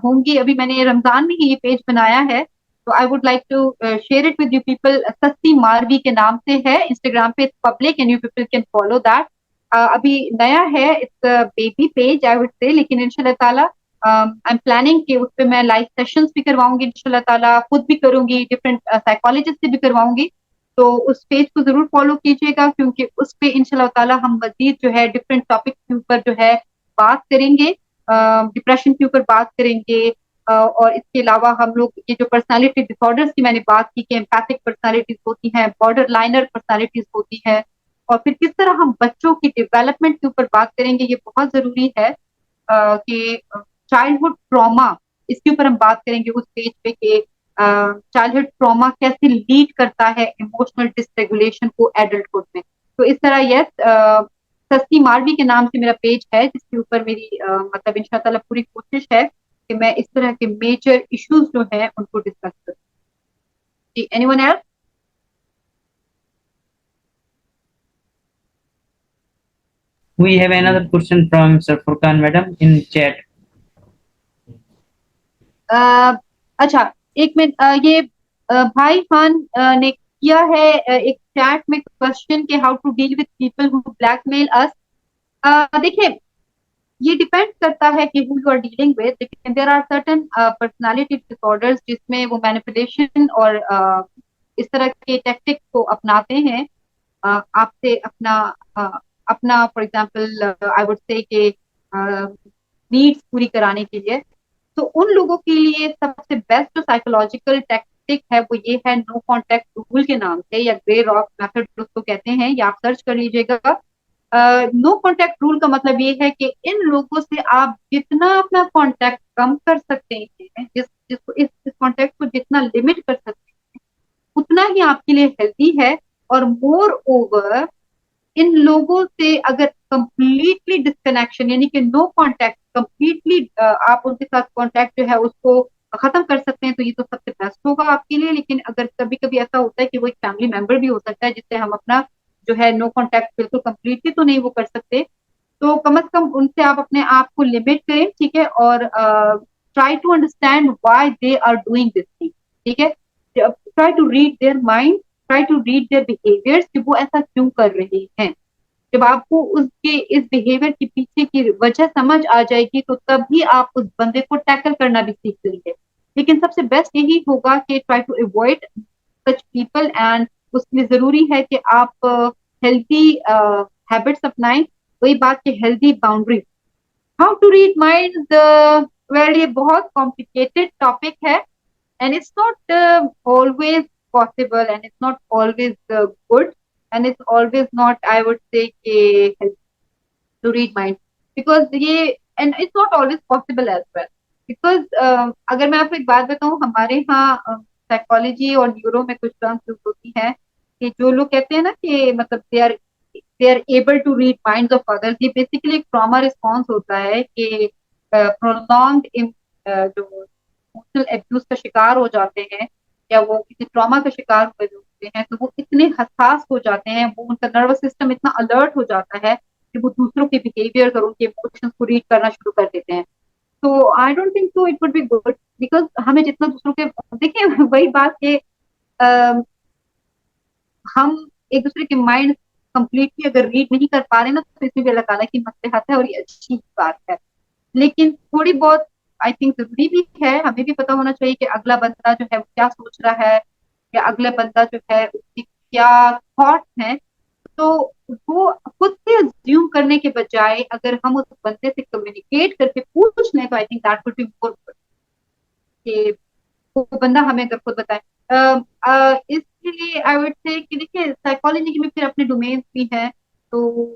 होंगी। अभी मैंने रमजान में ही ये पेज बनाया है, तो I would like to share it with you people. Sassi Marvi के नाम से है इंस्टाग्राम पे, public and you people can follow that. अभी नया है, it's baby page I would say, लेकिन इंशाल्लाह ताला आई एम प्लानिंग कि उस पर मैं लाइव सेशंस भी करवाऊंगी इंशाल्लाह ताला, खुद भी करूंगी, डिफरेंट साइकोलॉजिस्ट से भी करवाऊंगी। तो उस पेज को जरूर फॉलो कीजिएगा, क्योंकि उस पे इंशाल्लाह ताला हम मजीद जो है डिफरेंट टॉपिक के ऊपर जो है बात करेंगे, डिप्रेशन के ऊपर बात करेंगे, और इसके अलावा हम लोग ये जो पर्सनालिटी डिसऑर्डर्स की मैंने बात की कि एम्पैथिक पर्सनालिटीज होती हैं, बॉर्डर लाइनर पर्सनालिटीज होती है, और फिर किस तरह हम बच्चों की डेवलपमेंट के ऊपर बात करेंगे। ये बहुत जरूरी है कि चाइल्डहुड ट्रॉमा, इसके ऊपर हम बात करेंगे उस पेज पे कि चाइल्डहुड ट्रॉमा कैसे लीड करता है इमोशनल डिसरेगुलेशन को एडल्टहुड में। तो इस तरह यस, सस्ती मारवी के नाम से मेरा पेज है, जिसके ऊपर मेरी मतलब इंशाल्लाह पूरी कोशिश है कि मैं इस तरह के मेजर इश्यूज जो हैं उनको डिस्कस करूं। जी, anyone else? We have another question from Sir Furkan Madam in chat. अच्छा, एक मिनट, ये भाई खान ने किया है एक चैट में क्वेश्चन कि how to deal with people who blackmail us. देखिए, ये डिपेंड करता है कि who you are dealing with, लेकिन there are certain personality disorders जिसमें वो मैनिपुलेशन और इस तरह के टैक्टिक्स को अपनाते हैं आपसे अपना for example I would say कि नीड्स पूरी कराने के लिए। तो उन लोगों के लिए सबसे बेस्ट जो साइकोलॉजिकल टैक्टिक है वो ये है नो कांटेक्ट रूल के नाम से, या ग्रे रॉक मेथड उसको कहते हैं, या आप सर्च कर लीजिएगा। नो कांटेक्ट रूल का मतलब ये है कि इन लोगों से आप जितना अपना कांटेक्ट कम कर सकते हैं, जिसको इस कांटेक्ट को जितना लिमिट कर सकते हैं, उतना ही आपके लिए हेल्दी है। और मोर ओवर, इन लोगों से अगर कंप्लीटली डिस्कनेक्शन यानी कि नो कांटेक्ट, कंप्लीटली आप उनके साथ कांटेक्ट जो है उसको खत्म कर सकते हैं, तो ये तो सबसे बेस्ट होगा आपके लिए। लेकिन अगर कभी कभी ऐसा होता है कि वो एक फैमिली मेंबर भी हो सकता है जिससे हम अपना जो है नो कांटेक्ट बिल्कुल कंप्लीटली तो नहीं वो कर सकते, तो कम से कम उनसे आप अपने आप को लिमिट करें, ठीक है। और try to understand why they are doing this thing, ठीक है। Try to read their mind, try to read their behaviours कि वो ऐसा क्यों कर रहे हैं। जब आपको उसके इस बिहेवियर के पीछे की वजह समझ आ जाएगी, तो तभी आप उस बंदे को टैकल करना भी सीख लेंगे। लेकिन सबसे बेस्ट यही होगा कि try to avoid such people, and उसके लिए जरूरी है कि आप हेल्दी हैबिट्स अपनाएं। वही बात की healthy boundary. How to read mind, well ये बहुत कॉम्प्लिकेटेड टॉपिक है, and it's not always possible, and it's not always good, and it's always not, I would say, to read mind, because ये and it's not always possible as well, because अगर मैं आपको एक बात बताऊं, हमारे यहाँ साइकोलॉजी और न्यूरो में कुछ टर्म्स यूज होती हैं कि जो लोग कहते हैं ना कि मतलब they are able to read minds of others, ये बेसिकली एक ट्रॉमा रिस्पॉन्स होता है कि प्रोलॉन्ग्ड जो इमोशनल एब्यूज का शिकार हो जाते हैं या वो किसी ट्रॉमा का शिकार हुए होते हैं, तो वो इतने हसास हो जाते हैं, वो उनका नर्वस सिस्टम इतना अलर्ट हो जाता है कि वो दूसरों के बिहेवियर और उनके इमोशंस को रीड करना शुरू कर देते हैं। तो I don't think so it would be good, because हमें जितना दूसरों के, देखिए वही बात के हम एक दूसरे के माइंड कंप्लीटली अगर रीड नहीं कर पा रहे ना, तो इसमें भी अल्लाह ताला की मसलहत है और ये अच्छी बात है। लेकिन थोड़ी बहुत आई थिंक जरूरी भी है, हमें भी पता होना चाहिए कि अगला बंदा जो है वो क्या सोच रहा है, या अगला बंदा जो है उसकी क्या थॉट्स हैं। तो वो खुद से अज्यूम करने के बजाय अगर हम उस बंदे से कम्युनिकेट करके पूछ लें, तो I think that would be more, कि वो बंदा हमें अगर खुद बताए। इसलिए आई वुड से कि देखिए साइकोलॉजी में फिर अपने डोमेन्स भी हैं, तो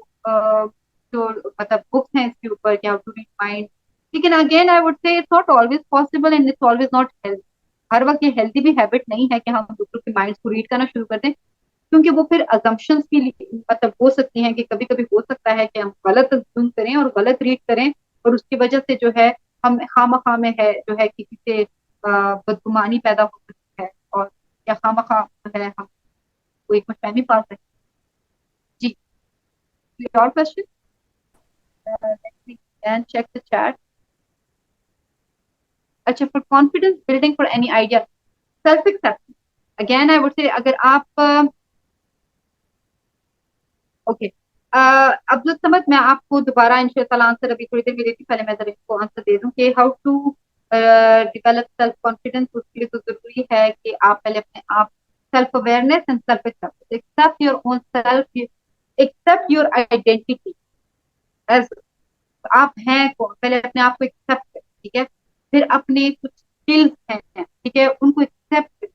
जो मतलब बुक्स हैं इसके ऊपर, क्या टू रीड माइंड। लेकिन again I would say it's not always possible and it's always not health. हर वक्त ये हेल्थी भी हैबिट नहीं है कि हम दूसरों के माइंड्स को रीड करना शुरू कर दें, क्योंकि वो फिर अजम्पशंस की मतलब हो सकती हैं कि कभी कभी हो सकता है कि हम गलत अज्यूम करें और गलत रीड करें, और उसकी वजह से जो है हम खामखा में है जो है किसी से बदगुमानी पैदा हो सकती है, और या खामखा जो है हम कोई कुछ फहमी पा सकते हैं। जी, और question, let me can check the chat. अच्छा, for confidence building for any idea, self acceptance. Again I would say अगर आप ओके, अब्दुल समद, मैं आपको दोबारा इंशाल्लाह आंसर अभी थोड़ी देर में देती, पहले मैं जरा इसको आंसर दे दूं कि how to develop self confidence. उसके लिए तो जरूरी है कि आप पहले अपने आप self awareness and self acceptance, accept your own self, accept your identity as आप हैं कौन, पहले अपने आप को एक्सेप्ट करें, ठीक है। फिर अपने कुछ स्किल्स हैं, ठीक है, उनको accept,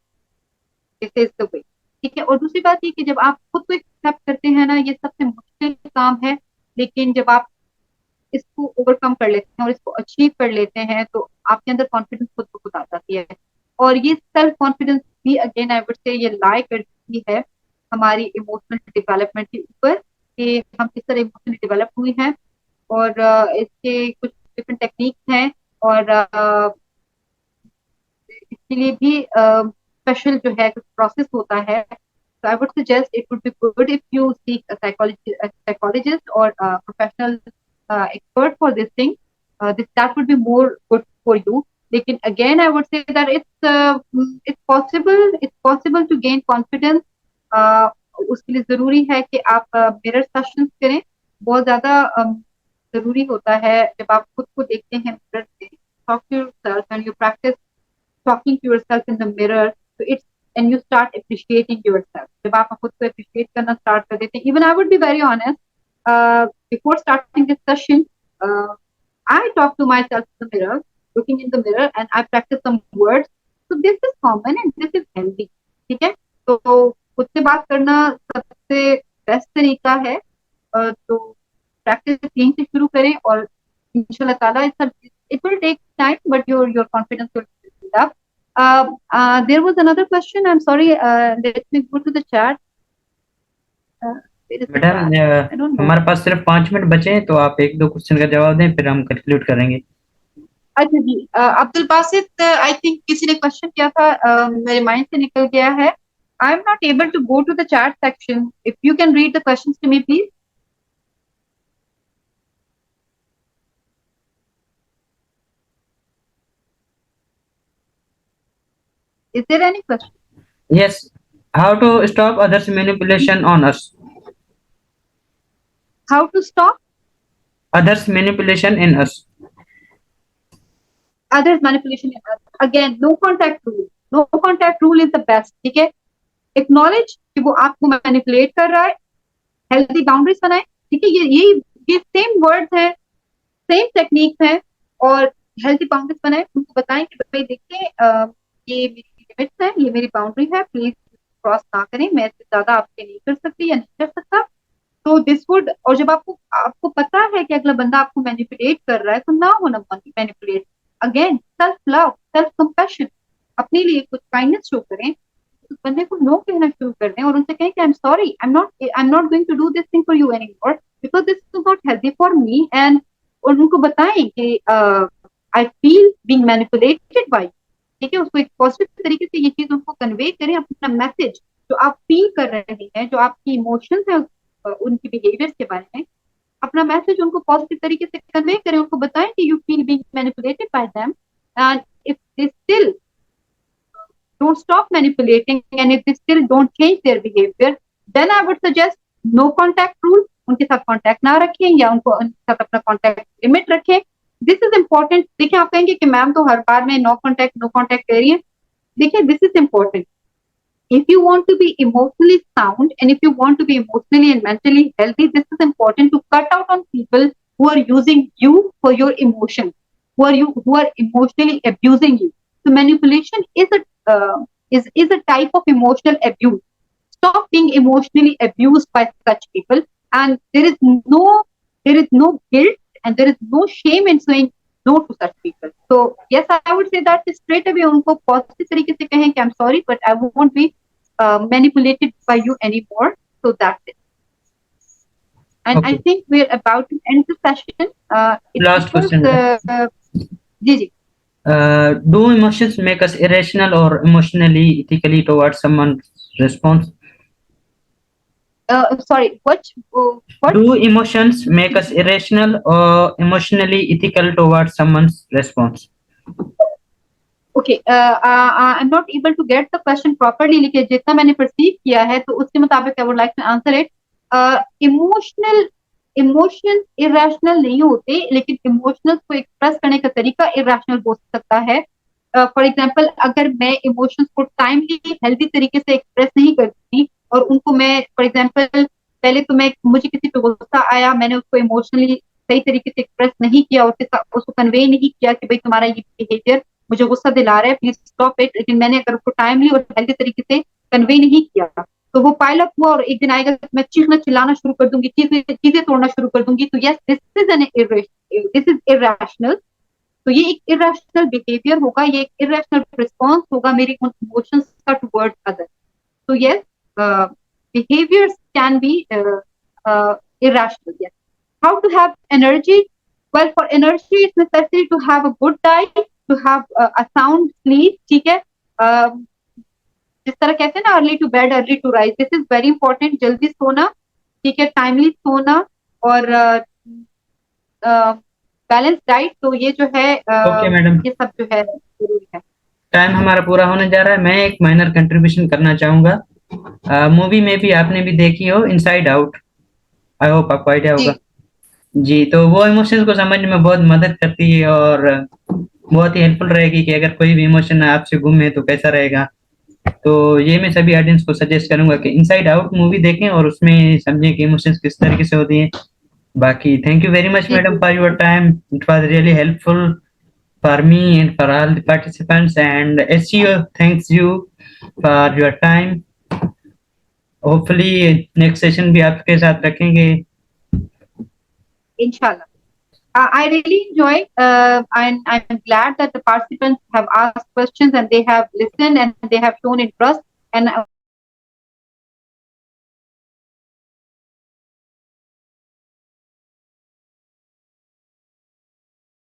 this is the way, ठीक है। और दूसरी बात ये कि जब आप खुद को एक्सेप्ट करते हैं ना, ये सबसे मुश्किल काम है, लेकिन जब आप इसको ओवरकम कर लेते हैं और इसको अचीव कर लेते हैं, तो आपके अंदर कॉन्फिडेंस खुद ब खुद आ जाती है। और ये सेल्फ कॉन्फिडेंस भी अगेन आई वुड से ये लाई करती है हमारी इमोशनल डेवलपमेंट के ऊपर, कि हम किस तरह इमोशनली डेवलप हुई हैं, और इसके कुछ डिफरेंट टेक्निक्स हैं, और इसके लिए भी स्पेशल जो है कुछ प्रोसेस होता है। So I would suggest it would be good if you seek a psychologist or a professional expert for this thing. That would be more good for you. लेकिन again I would say that it's possible to gain confidence. उसके लिए जरूरी है कि आप mirror sessions करें, बहुत ज्यादा जरूरी होता है। जब आप खुद को देखते हैं मिरर से, talk to yourself and you practice talking to yourself in the mirror, so it's and you start appreciating yourself. जब आप खुद को appreciate करना start कर देते हैं, even I would be very honest, before starting this session, I talk to myself in the mirror, looking in the mirror, and I practice some words. So this is common and this is healthy, ठीक है। तो खुद से बात करना सबसे best तरीका है, तो प्रैक्टिस यहीं से शुरू करें, और इंशाल्लाह ताला it will take time, but your confidence will build up. There was another question. I'm sorry. Let me go to the chat. Where is the madam chat? I don't know. हमारे पास सिर्फ 5 minute बचे हैं, तो आप 1-2 question का जवाब दें, फिर हम कंक्लूड करेंगे। अच्छा जी, अब्दुल बासित, आई थिंक किसी ने क्वेश्चन किया था, मेरे माइंड से निकल गया है। I am not able to go to the chat section, if you can read the questions to me please. Is there any question? Yes, how to stop others manipulation on us? How to stop Others manipulation in us. others manipulation in us? Again, no contact rule. No contact rule is the best, ठीक है। Acknowledge कि वो आपको manipulate कर रहा है, healthy boundaries बनाए, ठीक है। ये सेम वर्ड्स है, सेम टेक्निक्स है, और हेल्दी बाउंड्रीज बनाए, उनको बताएं कि भाई देखिए ये मेरी लिमिट्स है, ये मेरी बाउंड्री है, प्लीज क्रॉस ना करें, मैं इससे ज्यादा आपसे नहीं कर सकती या नहीं कर सकता। तो दिस वुड, और जब आपको पता है कि अगला बंदा आपको मैनिपुलेट कर रहा है, तो ना होना manipulate. Again, self love, self compassion, अपने लिए कुछ काइंडनेस शो करें, उस बंदे को नो कहना शुरू कर दें, और उनसे कहें कि I am sorry, I am not going to do this thing for you any more, because this is not healthy for me, and उनको बताएं कि I feel being manipulated by, ठीक है, उसको एक पॉजिटिव तरीके से ये चीज उनको कन्वे करें, अपना मैसेज जो आप फील कर रहे हैं, जो आपकी इमोशंस है उनकी बिहेवियर्स के बारे में, अपना मैसेज उनको पॉजिटिव तरीके से कन्वे करें, उनको बताएं कि you feel being manipulated bye them, and if they still don't stop manipulating and if they still don't change their behavior, then I would suggest no contact rule, उनके साथ contact ना रखें या उनको उनके साथ अपना कांटेक्ट लिमिट रखें। This is important. देखिए, आप कहेंगे कि मैम तो हर बार में नो कांटेक्ट कह रही है। देखिए, this is important. If you want to be emotionally sound and if you want to be emotionally and mentally healthy, this is important to cut out on people who are using you for your emotions, who are emotionally abusing you. So manipulation is a type of emotional abuse. Stop being emotionally abused by such people, and there is no guilt and there is no shame in saying no to such people. So yes, I would say that straight away उनको positive तरीके से कहें कि I'm sorry, but I won't be manipulated by you anymore. So that's it. And Okay. I think we're about to end the session. Last question. Ji ji. Do emotions make us irrational or emotionally ethically towards someone's response? Sorry, what? Do emotions make us irrational or emotionally ethical towards someone's response? Okay, I'm not able to get the question properly, लेकिन जितना मैंने perceive किया है तो उसके मुताबिक I would like to answer it. Emotions irrational नहीं होते, लेकिन emotions को express करने का तरीका irrational हो सकता है. For example, अगर मैं emotions को timely healthy तरीके से express नहीं करती और उनको मैं for example पहले तो मुझे किसी पे गुस्सा आया, मैंने उसको emotionally सही तरीके से express नहीं किया, उसको convey नहीं किया कि भाई तुम्हारा ये behavior मुझे गुस्सा दिला रहा है, प्लीज स्टॉप इट, लेकिन मैंने अगर उसको टाइमली और हेल्दी तरीके से कन्वे नहीं किया तो वो पाइल अप हुआ और एक दिन आएगा मैं चीखना चिल्लाना शुरू कर दूंगी, चीजें तोड़ना शुरू कर दूंगी। तो यस, दिस इज इरेशनल। तो ये एक इरेशनल बिहेवियर होगा, ये एक इरेशनल रिस्पॉन्स होगा मेरी उन इमोशंस का टुवर्ड्स अदर। तो yes, behaviors can be irrational. Yes. How to have energy? Well, for energy, it's necessary to have a good diet, to have a sound sleep. ठीक है, जिस तरह कहते हैं ना early to bed early to rise, this is very important. जल्दी सोना, ठीक है, टाइमली सोना और बैलेंस डाइट। तो ये जो है ओके मैडम, ये सब जो है जरूरी है। टाइम हमारा पूरा होने जा रहा है। मैं एक माइनर कंट्रीब्यूशन करना चाहूंगा। मूवी में भी आपने भी देखी हो इनसाइड आउट, आई होप आपको आइडिया होगा जी। तो वो इमोशंस को समझने में बहुत मदद करती है और बहुत ही हेल्पफुल रहेगी कि अगर कोई भी इमोशन आपसे गुम है तो कैसा रहेगा। तो ये मैं सभी ऑडियंस को सजेस्ट करूंगा कि इनसाइड आउट मूवी देखें और उसमें समझें कि इमोशंस किस तरीके से होती हैं। बाकी thank you very much madam for your time, it was really helpful for me and for all the participants, and SEO thanks you for your time. Hopefully next session भी आपके साथ रखेंगे Inshallah. I really enjoyed and I'm glad that the participants have asked questions and they have listened and they have shown interest, and